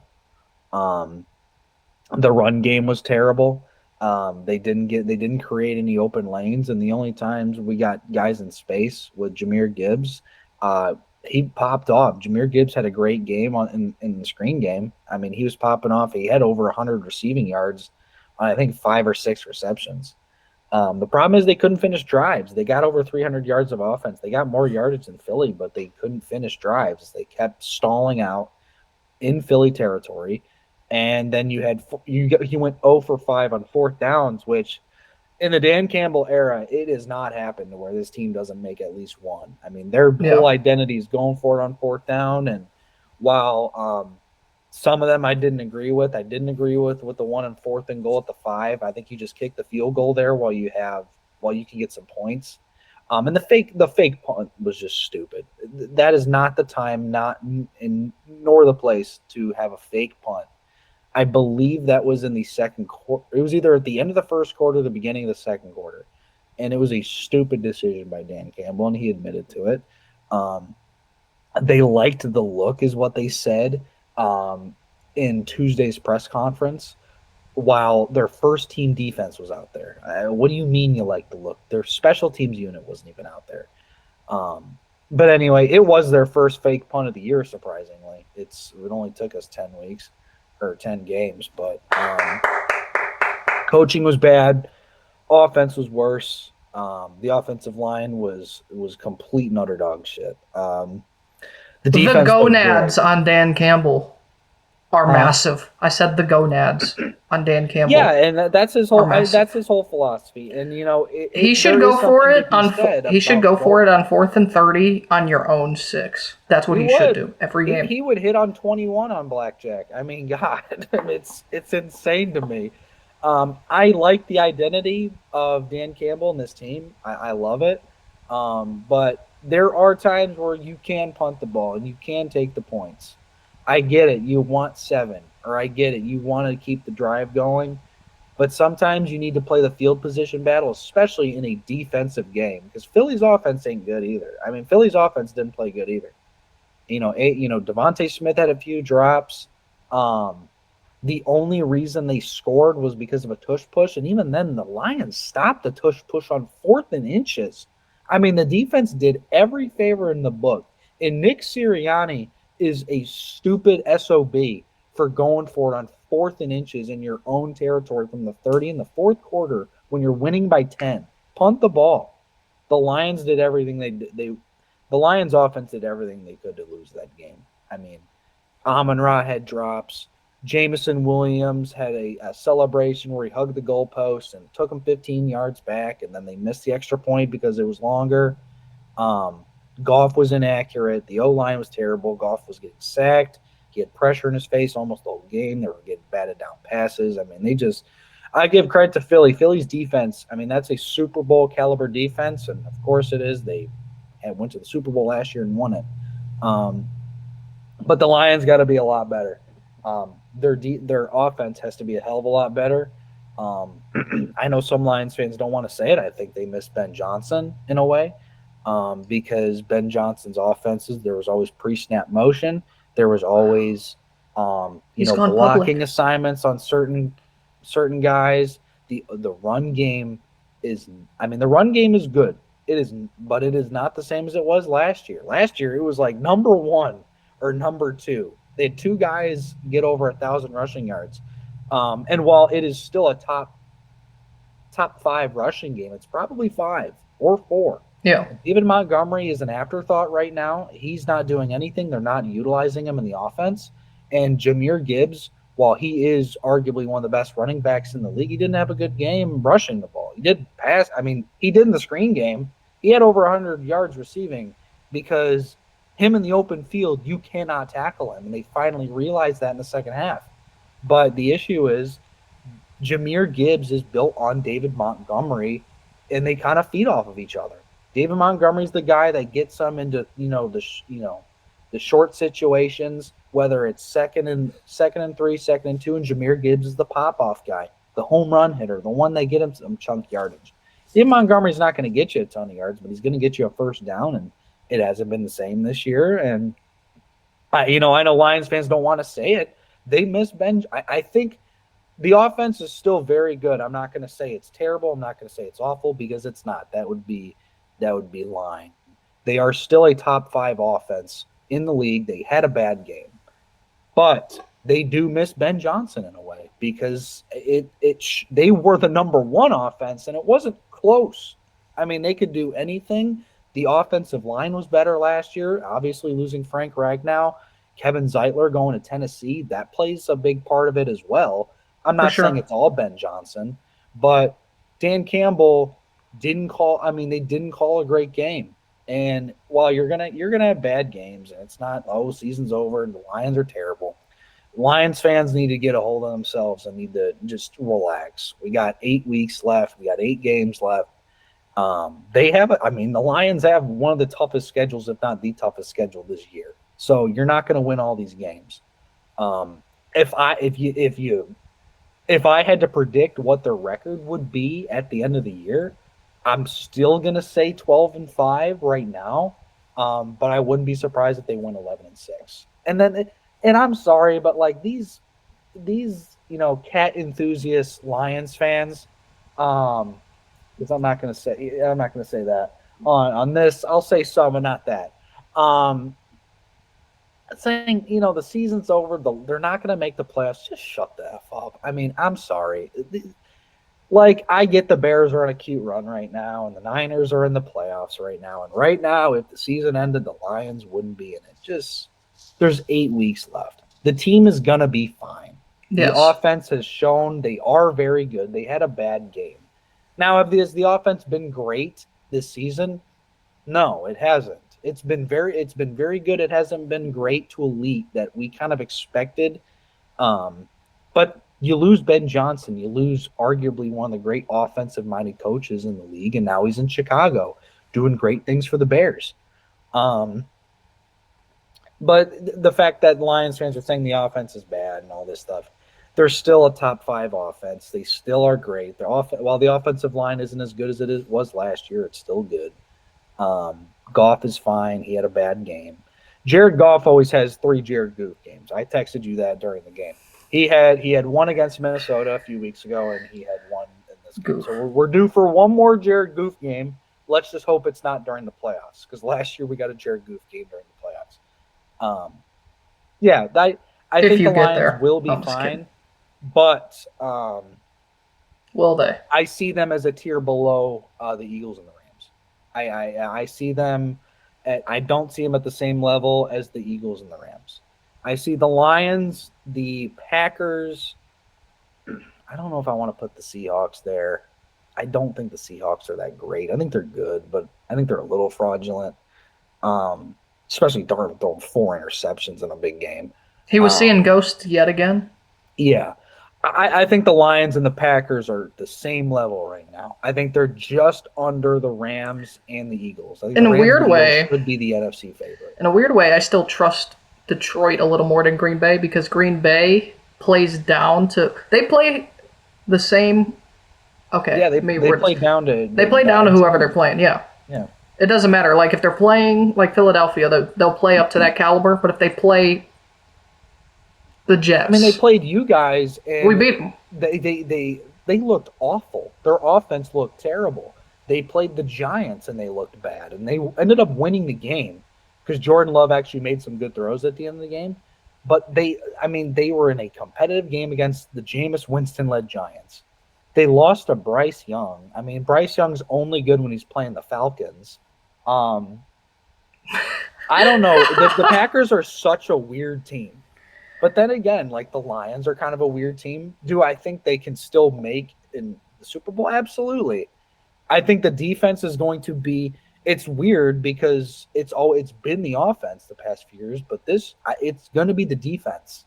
Speaker 3: The run game was terrible. They didn't create any open lanes, and the only times we got guys in space with Jahmyr Gibbs, he popped off. Jahmyr Gibbs had a great game in the screen game. I mean, he was popping off. He had over 100 receiving yards on, I think, 5 or 6 receptions. The problem is they couldn't finish drives. They got over 300 yards of offense. They got more yardage than Philly, but they couldn't finish drives. They kept stalling out in Philly territory. And then you went 0 for 5 on fourth downs, which in the Dan Campbell era, it has not happened to where this team doesn't make at least one. I mean, their whole identity is going for it on fourth down. And while some of them I didn't agree with the 1 and 4th and goal at the 5. I think you just kick the field goal there while you can get some points. And the fake punt was just stupid. That is not the time, nor the place to have a fake punt. I believe that was in the second quarter. It was either at the end of the first quarter or the beginning of the second quarter. And it was a stupid decision by Dan Campbell, and he admitted to it. They liked the look, is what they said in Tuesday's press conference, while their first team defense was out there. What do you mean you like the look? Their special teams unit wasn't even out there. But anyway, it was their first fake punt of the year, surprisingly. It only took us 10 weeks. Or 10 games, but coaching was bad. Offense was worse. The offensive line was complete and utter dog shit. The
Speaker 2: gonads on Dan Campbell are massive. I said the gonads on Dan Campbell.
Speaker 3: Yeah, and that's his whole philosophy. And
Speaker 2: he should go for it on 4th and 30 on your own 6. That's what he should do every game.
Speaker 3: He would hit on 21 on blackjack. I mean, God, it's insane to me. I like the identity of Dan Campbell and this team. I love it. But there are times where you can punt the ball and you can take the points. I get it. You want 7, or I get it. You want to keep the drive going. But sometimes you need to play the field position battle, especially in a defensive game, because Philly's offense ain't good either. I mean, Philly's offense didn't play good either. Devontae Smith had a few drops. The only reason they scored was because of a tush push, and even then, the Lions stopped the tush push on 4th and inches. I mean, the defense did every favor in the book, and Nick Sirianni is a stupid SOB for going for it on 4th and inches in your own territory from the 30 in the fourth quarter when you're winning by 10. Punt the ball. The Lions did everything the Lions offense did everything they could to lose that game. I mean, Amon-Ra had drops. Jameson Williams had a celebration where he hugged the goalpost and took him 15 yards back, and then they missed the extra point because it was longer. Goff was inaccurate. The O-line was terrible. Goff was getting sacked. He had pressure in his face almost the whole game. They were getting batted down passes. I mean, I give credit to Philly. Philly's defense, I mean, that's a Super Bowl caliber defense, and of course it is. They went to the Super Bowl last year and won it. But the Lions got to be a lot better. Their offense has to be a hell of a lot better. I know some Lions fans don't want to say it. I think they miss Ben Johnson in a way because Ben Johnson's offenses, there was always pre-snap motion. There was always blocking
Speaker 2: public
Speaker 3: assignments on certain guys. The run game is good. But it is not the same as it was last year. Last year it was like number 1 or number 2. They had 2 guys get over 1,000 rushing yards. And while it is still a top 5 rushing game, it's probably 5 or 4.
Speaker 2: Yeah.
Speaker 3: David Montgomery is an afterthought right now. He's not doing anything. They're not utilizing him in the offense. And Jahmyr Gibbs, while he is arguably one of the best running backs in the league, he didn't have a good game rushing the ball. He did pass. I mean, he did in the screen game. He had over 100 yards receiving because him in the open field, you cannot tackle him. And they finally realized that in the second half. But the issue is Jahmyr Gibbs is built on David Montgomery, and they kind of feed off of each other. David Montgomery's the guy that gets them into the short situations, whether it's second and 3, 2nd and 2, and Jahmyr Gibbs is the pop-off guy, the home run hitter, the one that get him some chunk yardage. David Montgomery's not going to get you a ton of yards, but he's going to get you a first down, and it hasn't been the same this year. And I know Lions fans don't want to say it. They miss Ben. I think the offense is still very good. I'm not going to say it's terrible. I'm not going to say it's awful because it's not. That would be lying. They are still a top 5 offense in the league. They had a bad game, but they do miss Ben Johnson in a way because they were the number 1 offense and it wasn't close. I mean, they could do anything. The offensive line was better last year. Obviously, losing Frank Ragnow, Kevin Zeitler going to Tennessee, that plays a big part of it as well. I'm not saying it's all Ben Johnson, but Dan Campbell didn't call a great game. And while you're gonna have bad games, and it's not, season's over and the Lions are terrible. Lions fans need to get a hold of themselves and need to just relax. We got 8 weeks left. We got 8 games left. The Lions have one of the toughest schedules, if not the toughest schedule this year. So you're not going to win all these games. If I had to predict what their record would be at the end of the year, I'm still going to say 12-5 right now. But I wouldn't be surprised if they went 11-6. And I'm sorry, but like these cat enthusiast Lions fans, because I'm not going to say that on this. I'll say some, and not that. Saying the season's over, they're not going to make the playoffs. Just shut the F up. I mean, I'm sorry. Like, I get the Bears are on a cute run right now, and the Niners are in the playoffs right now. And right now, if the season ended, the Lions wouldn't be in it. Just there's 8 weeks left. The team is going to be fine.
Speaker 2: Yes.
Speaker 3: The offense has shown they are very good. They had a bad game. Now, has the offense been great this season? No, it hasn't. It's been very good. It hasn't been great to elite that we kind of expected. But you lose Ben Johnson. You lose arguably one of the great offensive-minded coaches in the league, and now he's in Chicago doing great things for the Bears. But the fact that Lions fans are saying the offense is bad and all this stuff, they're still a top 5 offense. They still are great. While the offensive line isn't as good as it was last year, it's still good. Goff is fine. He had a bad game. Jared Goff always has 3 Jared Goof games. I texted you that during the game. He had one against Minnesota a few weeks ago, and he had one in this game. So we're due for one more Jared Goof game. Let's just hope it's not during the playoffs, because last year we got a Jared Goof game during the playoffs. I think the Lions will be fine. but
Speaker 2: Will they?
Speaker 3: I see them as a tier below the Eagles and the Rams. I see them I don't see them at the same level as the Eagles and the Rams. I see the Lions, the Packers. I don't know if I want to put the Seahawks there. I don't think the Seahawks are that great. I think they're good, but I think they're a little fraudulent. Especially Darnold throwing 4 interceptions in a big game.
Speaker 2: He was seeing ghosts yet again.
Speaker 3: Yeah. I think the Lions and the Packers are the same level right now. I think they're just under the Rams and the Eagles. I think
Speaker 2: In
Speaker 3: the
Speaker 2: a
Speaker 3: Rams
Speaker 2: weird
Speaker 3: and Eagles
Speaker 2: way-
Speaker 3: should be the NFC favorite.
Speaker 2: In a weird way, I still trust Detroit a little more than Green Bay because Green Bay plays down to. They play the same. Okay.
Speaker 3: Yeah, they play down to.
Speaker 2: They play down to whoever they're playing. Yeah.
Speaker 3: Yeah.
Speaker 2: It doesn't matter. Like if they're playing like Philadelphia, they'll play up to that caliber. But if they play the Jets,
Speaker 3: I mean, they played you guys, and
Speaker 2: we beat them.
Speaker 3: They looked awful. Their offense looked terrible. They played the Giants, and they looked bad, and they ended up winning the game because Jordan Love actually made some good throws at the end of the game. But they were in a competitive game against the Jameis Winston-led Giants. They lost to Bryce Young. I mean, Bryce Young's only good when he's playing the Falcons. I don't know. The Packers are such a weird team. But then again, like the Lions are kind of a weird team. Do I think they can still make in the Super Bowl? Absolutely. I think the defense is going to be. It's weird because it's been the offense the past few years, but it's going to be the defense.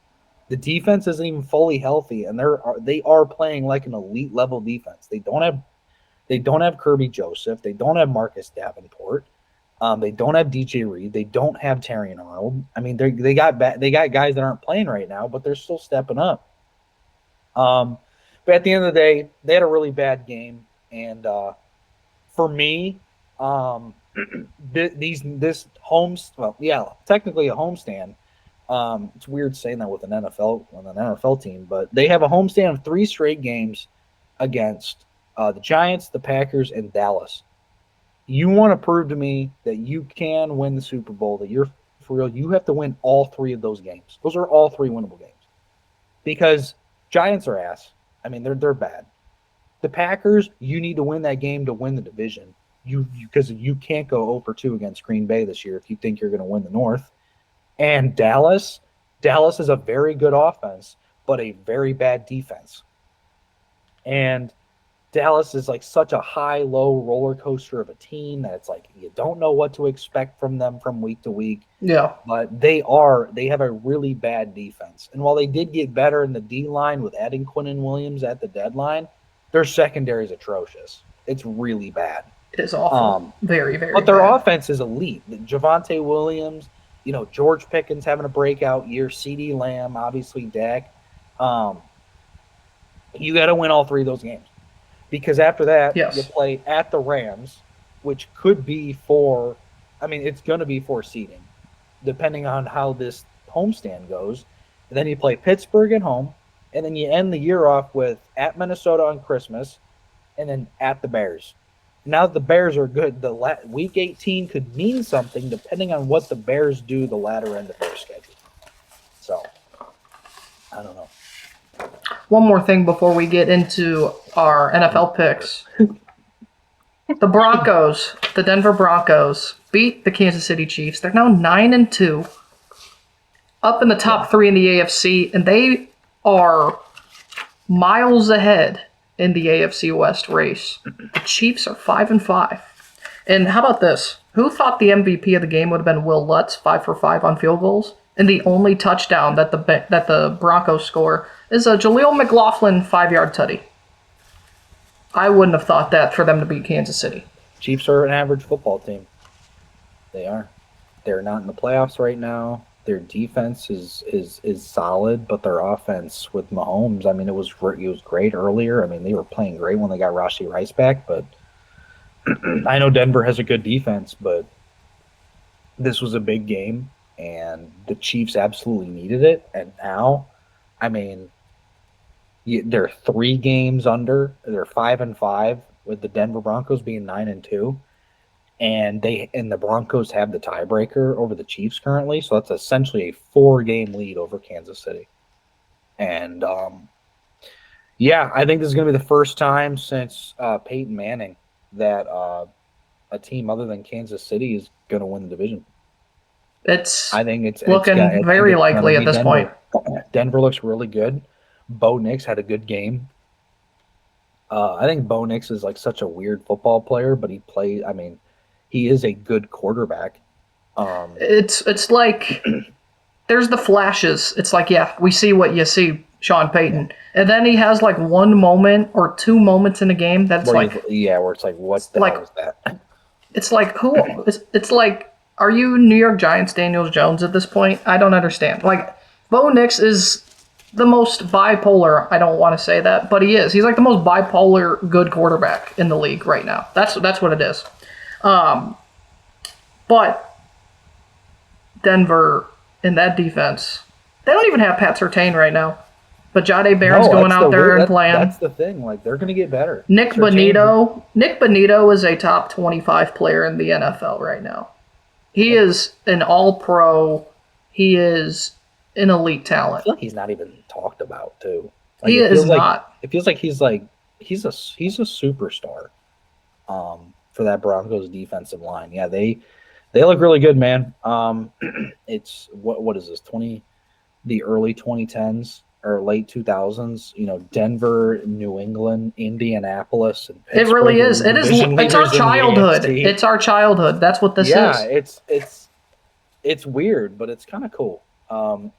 Speaker 3: The defense isn't even fully healthy, and they are playing like an elite level defense. They don't have Kirby Joseph. They don't have Marcus Davenport. They don't have DJ Reed. They don't have Terrion Arnold. I mean, they got guys that aren't playing right now, but they're still stepping up. But at the end of the day, they had a really bad game, and for me, this technically a homestand. It's weird saying that with an NFL team, but they have a homestand of 3 straight games against the Giants, the Packers, and Dallas. You want to prove to me that you can win the Super Bowl, that you're for real, you have to win all 3 of those games. Those are all 3 winnable games. Because Giants are ass. I mean, they're bad. The Packers, you need to win that game to win the division. Because you can't go 0-2 against Green Bay this year if you think you're going to win the North. And Dallas is a very good offense, but a very bad defense. And Dallas is like such a high-low roller coaster of a team that it's like you don't know what to expect from them from week to week.
Speaker 2: Yeah.
Speaker 3: But they have a really bad defense. And while they did get better in the D-line with adding Quinnen Williams at the deadline, their secondary is atrocious. It's really bad.
Speaker 2: It is awful. Very, very
Speaker 3: But their
Speaker 2: bad.
Speaker 3: offense is elite. Javonte Williams, George Pickens having a breakout year, CeeDee Lamb, obviously Dak. You got to win all 3 of those games. Because after that,
Speaker 2: Yes.
Speaker 3: you play at the Rams, which could be it's going to be for seeding, depending on how this homestand goes. And then you play Pittsburgh at home, and then you end the year off with at Minnesota on Christmas, and then at the Bears. Now that the Bears are good, Week 18 could mean something depending on what the Bears do the latter end of their schedule. So, I don't know.
Speaker 2: One more thing before we get into our NFL picks. The Broncos, the Denver Broncos, beat the Kansas City Chiefs. They're now 9-2, up in the top 3 in the AFC, and they are miles ahead in the AFC West race. The Chiefs are 5-5. And how about this? Who thought the MVP of the game would have been Will Lutz, 5 for 5 on field goals? And the only touchdown that the Broncos score is a Jaleel McLaughlin 5-yard tutty. I wouldn't have thought that for them to beat Kansas City.
Speaker 3: Chiefs are an average football team. They are. They're not in the playoffs right now. Their defense is solid, but their offense with Mahomes, I mean, it was great earlier. I mean, they were playing great when they got Rashee Rice back, but I know Denver has a good defense, but this was a big game, and the Chiefs absolutely needed it. And now, I mean, they're 3 games under. They're 5-5 with the Denver Broncos being 9-2. And the Broncos have the tiebreaker over the Chiefs currently, so that's essentially a 4-game lead over Kansas City. And Yeah, I think this is going to be the first time since Peyton Manning that a team other than Kansas City is going to win the division.
Speaker 2: It's
Speaker 3: I think
Speaker 2: looking very
Speaker 3: it's going to
Speaker 2: likely at
Speaker 3: be
Speaker 2: this point.
Speaker 3: Denver. Denver looks really good. Bo Nix had a good game. I think Bo Nix is like such a weird football player, but he is a good quarterback.
Speaker 2: It's like there's the flashes. It's like, yeah, we see what you see, Sean Payton. And then he has like one moment or two moments in a game that's
Speaker 3: where
Speaker 2: like,
Speaker 3: where it's like, what the hell is that?
Speaker 2: it's like, who? It's like, are you New York Giants Daniel Jones at this point? I don't understand. Like, Bo Nix is the most bipolar. I don't want to say that, but he is. He's like the most bipolar good quarterback in the league right now. That's what it is. But Denver in that defense, they don't even have Pat Surtain right now. But Jade Barron's going out there and playing.
Speaker 3: That's the thing. Like, they're going to get better.
Speaker 2: Nick Bonito is a top 25 player in the NFL right now. He is an all-pro. He is an elite talent.
Speaker 3: I feel like he's not even talked about, too. Like,
Speaker 2: he is not.
Speaker 3: It feels like he's a superstar for that Broncos defensive line. Yeah, they look really good, man. It's what is this, the early 2010s or late 2000s, Denver, New England, Indianapolis, and Pittsburgh.
Speaker 2: It really is. It's our childhood. It's our childhood. That's what this is.
Speaker 3: Yeah, it's weird, but it's kind of cool.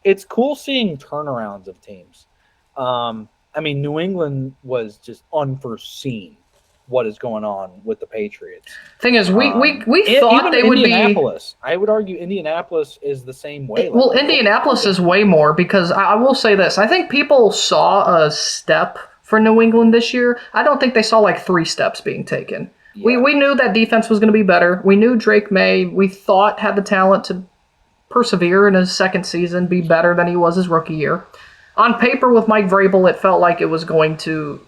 Speaker 3: It's cool seeing turnarounds of teams. New England was just unforeseen what is going on with the Patriots.
Speaker 2: Thing is, we thought they would be.
Speaker 3: Indianapolis. I would argue Indianapolis is the same way.
Speaker 2: Well, Indianapolis is way more because I will say this. I think people saw a step for New England this year. I don't think they saw like 3 steps being taken. Yeah. We knew that defense was going to be better. We knew Drake May, we thought, had the talent to persevere in his second season, be better than he was his rookie year. On paper with Mike Vrabel, it felt like it was going to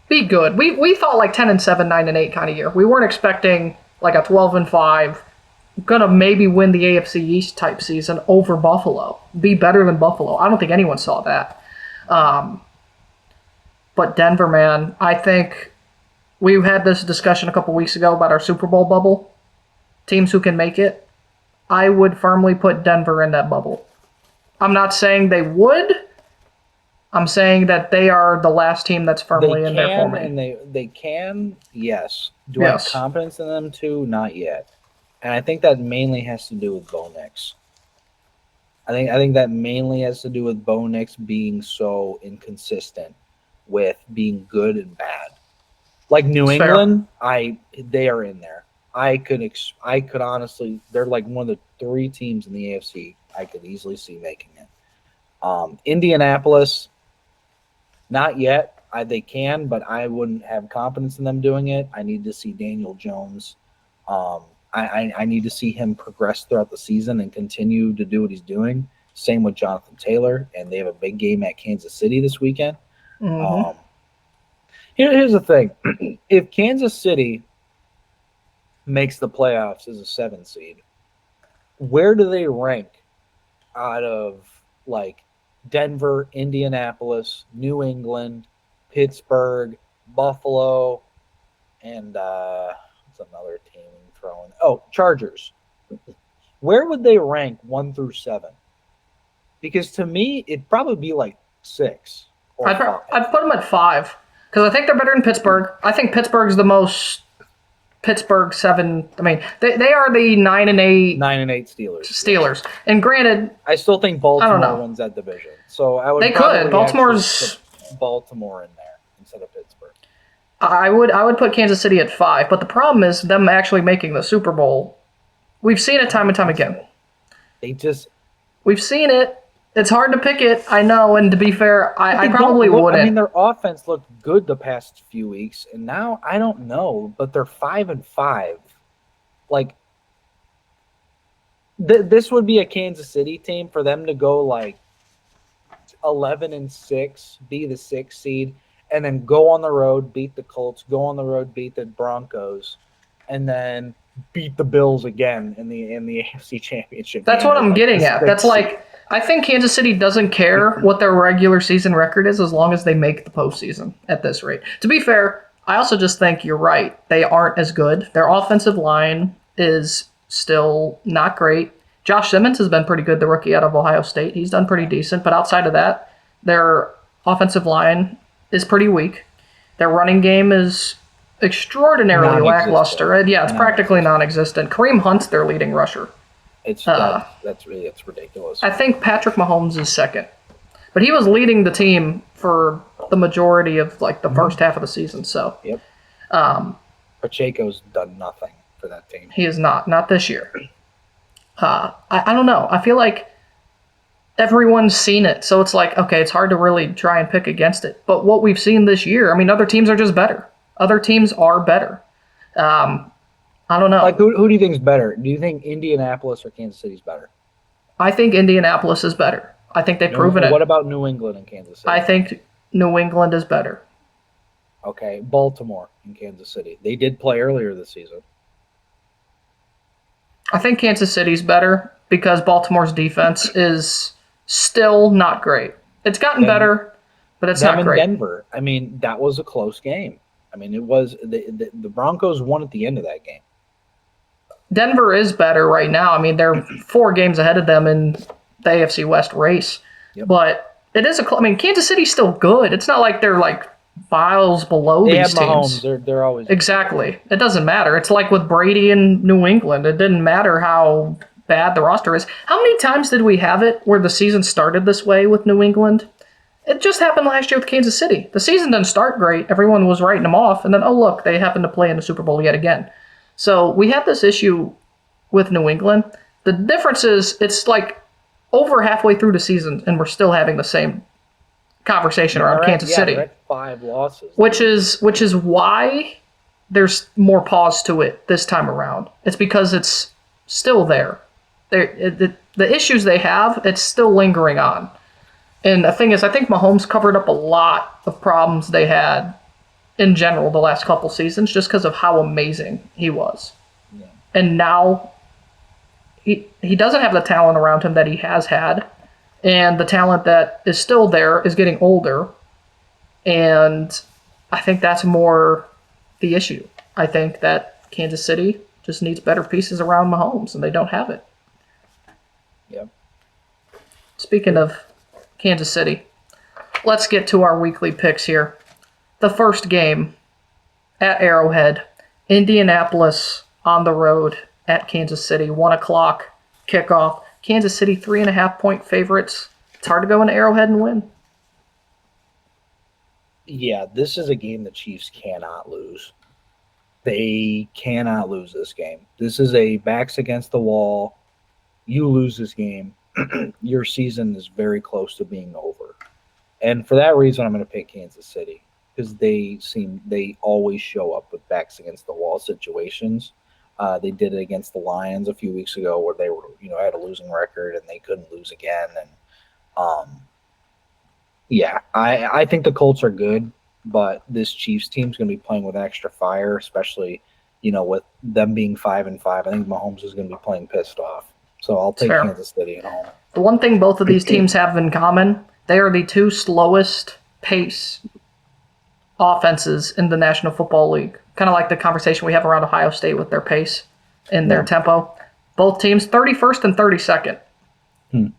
Speaker 2: be good. We thought like 10-7, 9-8 kind of year. We weren't expecting like a 12-5, gonna maybe win the AFC East type season over Buffalo, be better than Buffalo. I don't think anyone saw that. But Denver, man, I think we had this discussion a couple weeks ago about our Super Bowl bubble, teams who can make it. I would firmly put Denver in that bubble. I'm not saying they would. I'm saying that they are the last team that's firmly in there for me.
Speaker 3: And they can, yes. Do I have confidence in them too? Not yet. And I think that mainly has to do with Bo Nix. I think that mainly has to do with Bo Nix being so inconsistent with being good and bad. Like New England, they are in there. I could honestly, they're like one of the 3 teams in the AFC I could easily see making it. Indianapolis, not yet. They can, but I wouldn't have confidence in them doing it. I need to see Daniel Jones. I need to see him progress throughout the season and continue to do what he's doing. Same with Jonathan Taylor, and they have a big game at Kansas City this weekend. Mm-hmm. Here's the thing. If Kansas City makes the playoffs as a 7 seed, where do they rank out of like Denver, Indianapolis, New England, Pittsburgh, Buffalo, and what's another team throwing? Oh, Chargers. Where would they rank 1 through 7? Because to me, it'd probably be like 6.
Speaker 2: I'd put them at 5 because I think they're better than Pittsburgh. I think Pittsburgh's the most. Pittsburgh 7. I mean, they are the 9-8 Steelers. And granted,
Speaker 3: I still think Baltimore wins that division. So I would.
Speaker 2: They could. Baltimore's
Speaker 3: put Baltimore in there instead of Pittsburgh.
Speaker 2: I would put Kansas City at 5, but the problem is them actually making the Super Bowl. We've seen it time and time again. We've seen it. It's hard to pick it, I know, and to be fair, I probably wouldn't.
Speaker 3: I mean, their offense looked good the past few weeks, and now I don't know, but they're 5-5. Like, this would be a Kansas City team for them to go like 11-6, be the 6th seed, and then go on the road, beat the Colts, go on the road, beat the Broncos, and then beat the Bills again in the AFC Championship.
Speaker 2: That's what I'm getting at. That's like I think Kansas City doesn't care what their regular season record is as long as they make the postseason at this rate. To be fair, I also just think you're right. They aren't as good. Their offensive line is still not great. Josh Simmons has been pretty good, the rookie out of Ohio State. He's done pretty decent, but outside of that, their offensive line is pretty weak. Their running game is extraordinarily lackluster. Yeah, it's practically non-existent. Kareem Hunt's their leading rusher.
Speaker 3: That's ridiculous.
Speaker 2: I think Patrick Mahomes is second, but he was leading the team for the majority of the first half of the season. So,
Speaker 3: yep. Pacheco's done nothing for that team.
Speaker 2: He is not this year. I don't know. I feel like everyone's seen it, so it's like, okay, it's hard to really try and pick against it. But what we've seen this year, I mean, other teams are just better. Other teams are better. I don't know.
Speaker 3: Like, who do you think is better? Do you think Indianapolis or Kansas City is better?
Speaker 2: I think Indianapolis is better. I think they've proven it.
Speaker 3: What about New England and Kansas City?
Speaker 2: I think New England is better.
Speaker 3: Okay, Baltimore and Kansas City. They did play earlier this season.
Speaker 2: I think Kansas City's better because Baltimore's defense is still not great. It's gotten better, but it's not great.
Speaker 3: Denver. I mean, that was a close game. I mean, it was the Broncos won at the end of that game.
Speaker 2: Denver is better right now. I mean, they're 4 games ahead of them in the AFC West race.
Speaker 3: Yep.
Speaker 2: But it is Kansas City's still good. It's not like they're miles below these teams.
Speaker 3: Mahomes. They're always
Speaker 2: exactly. It doesn't matter. It's like with Brady in New England. It didn't matter how bad the roster is. How many times did we have it where the season started this way with New England? It just happened last year with Kansas City. The season didn't start great. Everyone was writing them off. And then, oh, look, they happened to play in the Super Bowl yet again. So we had this issue with New England. The difference is it's over halfway through the season, and we're still having the same conversation around Kansas City.
Speaker 3: They're at 5 losses.
Speaker 2: Which is why there's more pause to it this time around. It's because it's still there. The issues they have, it's still lingering on. And the thing is, I think Mahomes covered up a lot of problems they had in general the last couple seasons just because of how amazing he was. Yeah. And now he doesn't have the talent around him that he has had. And the talent that is still there is getting older. And I think that's more the issue. I think that Kansas City just needs better pieces around Mahomes, and they don't have it.
Speaker 3: Yep.
Speaker 2: Speaking of Kansas City, let's get to our weekly picks here. The first game at Arrowhead, Indianapolis on the road at Kansas City, 1 o'clock kickoff. Kansas City 3.5-point favorites. It's hard to go into Arrowhead and win.
Speaker 3: Yeah, this is a game the Chiefs cannot lose. They cannot lose this game. This is a backs against the wall. You lose this game, your season is very close to being over. And for that reason, I'm going to pick Kansas City because they always show up with backs against the wall situations. They did it against the Lions a few weeks ago where they were, had a losing record and they couldn't lose again. And I think the Colts are good, but this Chiefs team's going to be playing with extra fire, especially, with them being 5-5. I think Mahomes is going to be playing pissed off. So I'll take Kansas City at home.
Speaker 2: The one thing both of these teams have in common, they are the 2 slowest pace offenses in the National Football League. Kind of like the conversation we have around Ohio State with their pace and their tempo. Both teams, 31st and 32nd.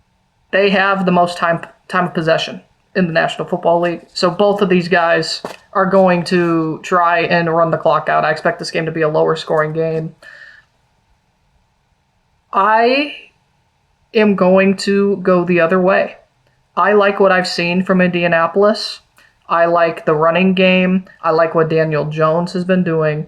Speaker 2: They have the most time of possession in the National Football League. So both of these guys are going to try and run the clock out. I expect this game to be a lower scoring game. I am going to go the other way. I like what I've seen from Indianapolis. I like the running game. I like what Daniel Jones has been doing.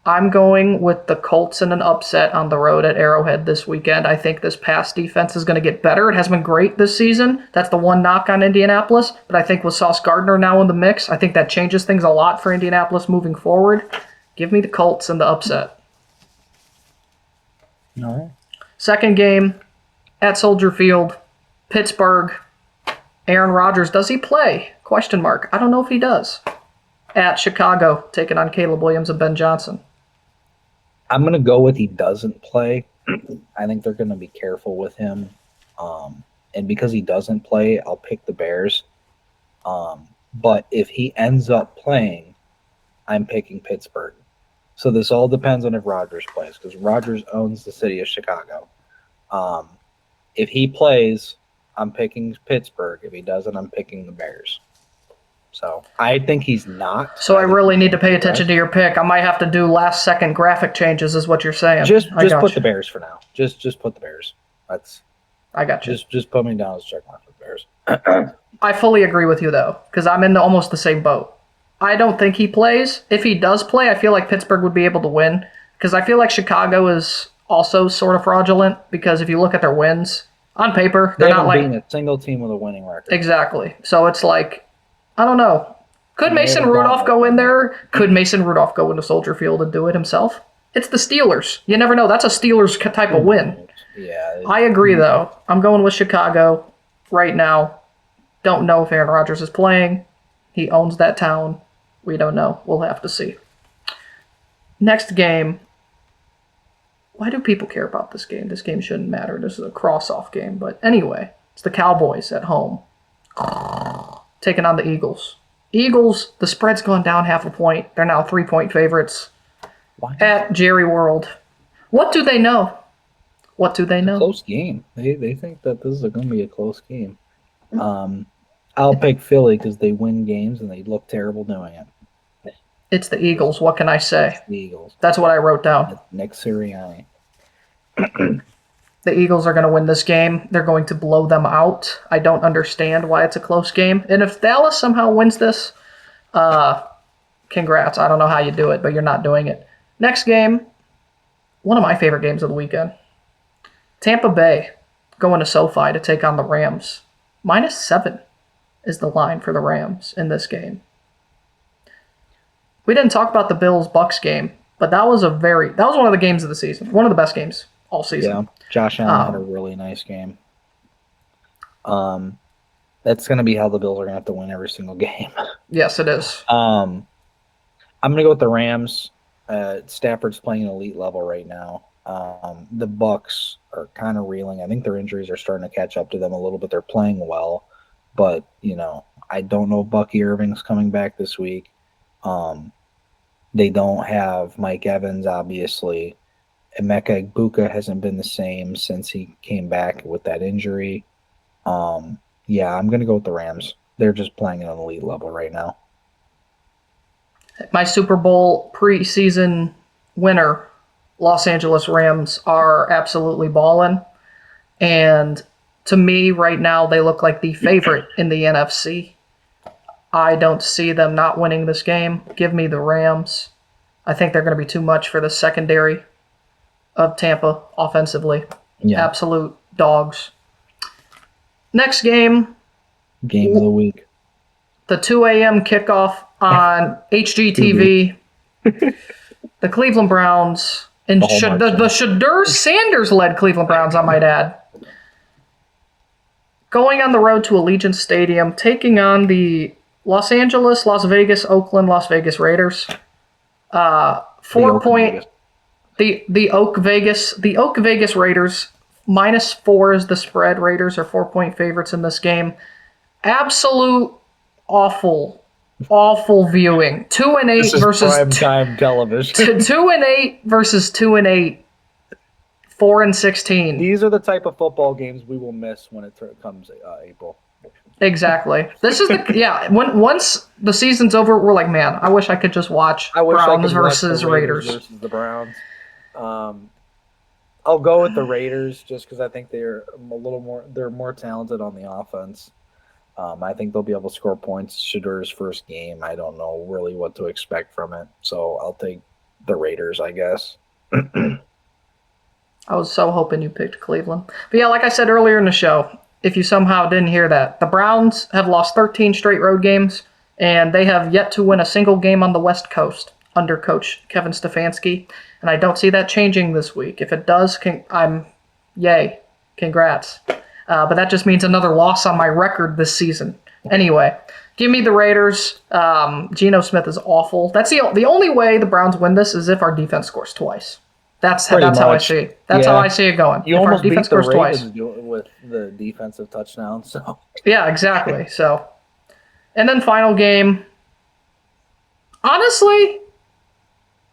Speaker 2: I'm going with the Colts in an upset on the road at Arrowhead this weekend. I think this pass defense is going to get better. It has been great this season. That's the one knock on Indianapolis. But I think with Sauce Gardner now in the mix, I think that changes things a lot for Indianapolis moving forward. Give me the Colts in the upset.
Speaker 3: All right.
Speaker 2: Second game at Soldier Field, Pittsburgh. Aaron Rodgers, does he play? Question mark. I don't know if he does. At Chicago, taking on Caleb Williams and Ben Johnson.
Speaker 3: I'm going to go with he doesn't play. I think they're going to be careful with him. And because he doesn't play, I'll pick the Bears. But if he ends up playing, I'm picking Pittsburgh. So this all depends on if Rodgers plays, because Rodgers owns the city of Chicago. If he plays, I'm picking Pittsburgh. If he doesn't, I'm picking the Bears. So I think he's not.
Speaker 2: So I really need to pay attention to your pick. I might have to do last-second graphic changes, is what you're saying.
Speaker 3: Just put the Bears for now. Just put the Bears.
Speaker 2: I got you.
Speaker 3: Just put me down as check mark for the Bears.
Speaker 2: I fully agree with you, though, because I'm in almost the same boat. I don't think he plays. If he does play, I feel like Pittsburgh would be able to win, because I feel like Chicago is also sort of fraudulent, because if you look at their wins, on paper, they're not like
Speaker 3: a single team with a winning record.
Speaker 2: Exactly. So it's like, I don't know. Could Mason Rudolph go in there? Could Mason Rudolph go into Soldier Field and do it himself? It's the Steelers. You never know. That's a Steelers type of win.
Speaker 3: Yeah.
Speaker 2: I agree, though. I'm going with Chicago right now. Don't know if Aaron Rodgers is playing. He owns that town. We don't know. We'll have to see. Next game. Why do people care about this game? This game shouldn't matter. This is a cross-off game. But anyway, it's the Cowboys at home. Taking on the Eagles. Eagles, the spread's gone down half a point. They're now 3-point favorites at Jerry World. What do they know? What do they know?
Speaker 3: Close game. They think that this is going to be a close game. I'll pick Philly because they win games and they look terrible doing it.
Speaker 2: It's the Eagles. What can I say?
Speaker 3: It's the Eagles.
Speaker 2: That's what I wrote down.
Speaker 3: Nick Sirianni.
Speaker 2: The Eagles are going to win this game. They're going to blow them out. I don't understand why it's a close game. And if Dallas somehow wins this, congrats. I don't know how you do it, but you're not doing it. Next game, one of my favorite games of the weekend. Tampa Bay going to SoFi to take on the Rams. -7 is the line for the Rams in this game. We didn't talk about the Bills-Bucks game, but that was one of the games of the season. One of the best games all season.
Speaker 3: Yeah, Josh Allen had a really nice game. That's going to be how the Bills are going to have to win every single game.
Speaker 2: Yes, it is.
Speaker 3: I'm going to go with the Rams. Stafford's playing elite level right now. The Bucks are kind of reeling. I think their injuries are starting to catch up to them a little bit. They're playing well, but I don't know if Bucky Irving's coming back this week. They don't have Mike Evans, obviously. Emeka Egbuka hasn't been the same since he came back with that injury. Yeah, I'm going to go with the Rams. They're just playing at an elite level right now.
Speaker 2: My Super Bowl preseason winner, Los Angeles Rams, are absolutely balling. And to me, right now, they look like the favorite in the NFC. I don't see them not winning this game. Give me the Rams. I think they're going to be too much for the secondary of Tampa offensively. Yeah. Absolute dogs. Next game.
Speaker 3: Game of the week.
Speaker 2: The 2 a.m. kickoff on HGTV. The Cleveland Browns and the Shadur Sanders-led Cleveland Browns, I might add, going on the road to Allegiant Stadium, taking on the Los Angeles, Las Vegas, Oakland, Las Vegas Raiders. The Oak Vegas Raiders, -4 is the spread. Raiders are 4-point favorites in this game. Absolute awful viewing. 2-8 versus
Speaker 3: primetime television.
Speaker 2: 2-8 versus 2-8. 4-16.
Speaker 3: These are the type of football games we will miss when it comes April.
Speaker 2: Exactly. This is once the season's over, we're like, man, I wish I could just watch Browns versus Raiders
Speaker 3: versus the Browns. I'll go with the Raiders just because I think they're more talented on the offense. I think they'll be able to score points. Shadur's first game, I don't know really what to expect from it, so I'll take the Raiders, I guess.
Speaker 2: I was so hoping you picked Cleveland. But yeah, like I said earlier in the show, if you somehow didn't hear that, the Browns have lost 13 straight road games, and they have yet to win a single game on the West Coast under Coach Kevin Stefanski, and I don't see that changing this week. If it does, yay, congrats. But that just means another loss on my record this season. Anyway, give me the Raiders. Geno Smith is awful. That's the only way the Browns win this is if our defense scores twice. That's
Speaker 3: Pretty
Speaker 2: how I
Speaker 3: much.
Speaker 2: see it. That's how I see it going.
Speaker 3: You
Speaker 2: If our
Speaker 3: almost beat
Speaker 2: defense
Speaker 3: the
Speaker 2: scores twice.
Speaker 3: Ravens with the defensive touchdown. So
Speaker 2: Yeah, exactly. So, and then final game. Honestly,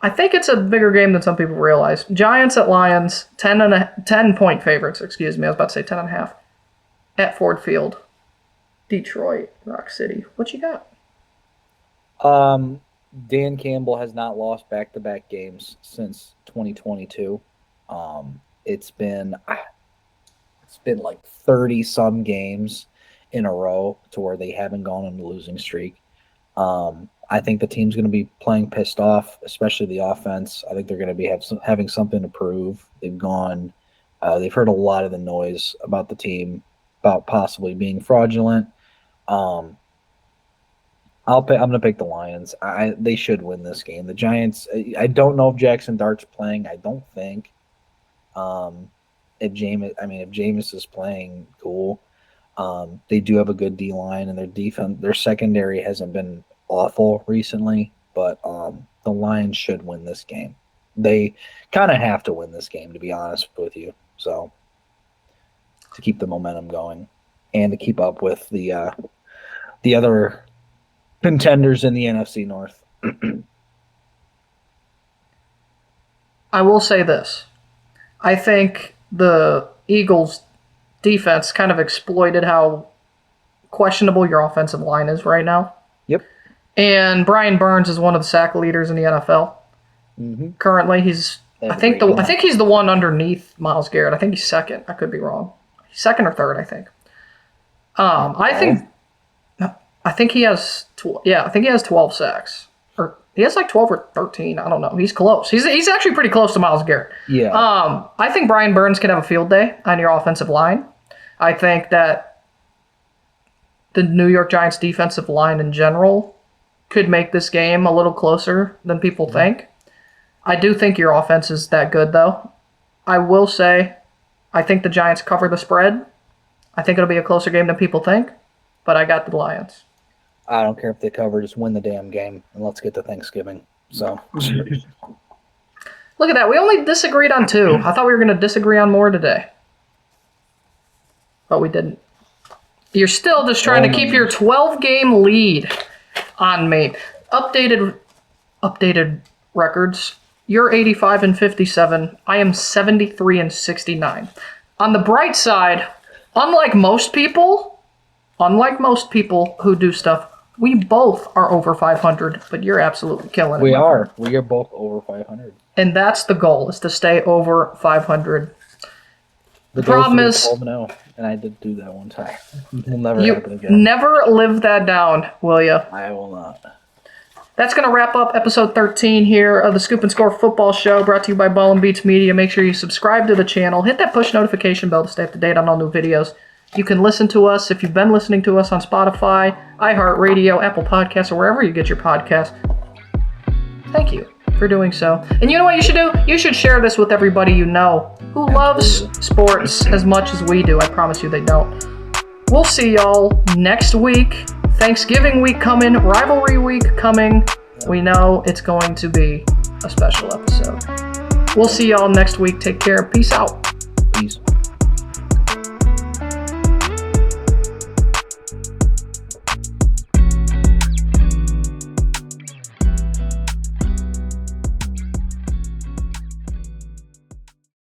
Speaker 2: I think it's a bigger game than some people realize. Giants at Lions, 10-point favorites. Excuse me, I was about to say 10.5 at Ford Field, Detroit, Rock City. What you got?
Speaker 3: Dan Campbell has not lost back-to-back games since 2022. It's been like 30 some games in a row to where they haven't gone on a losing streak. I think the team's going to be playing pissed off, especially the offense. I think they're going to be having something to prove. They've heard a lot of the noise about the team, about possibly being fraudulent. I'm going to pick the Lions. They should win this game. The Giants, I don't know if Jackson Dart's playing. I don't think. If Jameis is playing, cool. They do have a good D-line, and their defense, their secondary hasn't been awful recently, but the Lions should win this game. They kind of have to win this game, to be honest with you. So to keep the momentum going and to keep up with the other contenders in the NFC North.
Speaker 2: I will say this. I think the Eagles' defense kind of exploited how questionable your offensive line is right now.
Speaker 3: Yep.
Speaker 2: And Brian Burns is one of the sack leaders in the NFL. Mm-hmm. Currently, I think he's the one underneath Myles Garrett. I think he's second. I could be wrong. He's second or third, I think. I think he has 12 sacks. Or he has like 12 or 13. I don't know. He's close. He's actually pretty close to Myles Garrett.
Speaker 3: Yeah.
Speaker 2: I think Brian Burns can have a field day on your offensive line. I think that the New York Giants defensive line in general could make this game a little closer than people think. I do think your offense is that good, though. I will say, I think the Giants cover the spread. I think it'll be a closer game than people think, but I got the Lions.
Speaker 3: I don't care if they cover, just win the damn game, and let's get to Thanksgiving. So,
Speaker 2: look at that. We only disagreed on 2. I thought we were going to disagree on more today, but we didn't. You're still just trying to keep your 12-game lead on me. Updated records. You're 85-57. I am 73-69. On the bright side, unlike most people who do stuff, we both are over 500, but you're absolutely killing it.
Speaker 3: We are both over 500.
Speaker 2: And that's the goal, is to stay over 500.
Speaker 3: The
Speaker 2: problem is
Speaker 3: 12-0, and I did do that one time. It'll never happen again.
Speaker 2: You never live that down, will you?
Speaker 3: I will not.
Speaker 2: That's going to wrap up episode 13 here of the Scoop and Score Football Show, brought to you by Ball N Beatz Media. Make sure you subscribe to the channel. Hit that push notification bell to stay up to date on all new videos. You can listen to us if you've been listening to us on Spotify, iHeartRadio, Apple Podcasts, or wherever you get your podcasts. Thank you for doing so. And you know what you should do? You should share this with everybody you know who loves sports as much as we do. I promise you they don't. We'll see y'all next week. Thanksgiving week coming, rivalry week coming. We know it's going to be a special episode. We'll see y'all next week. Take care. Peace out.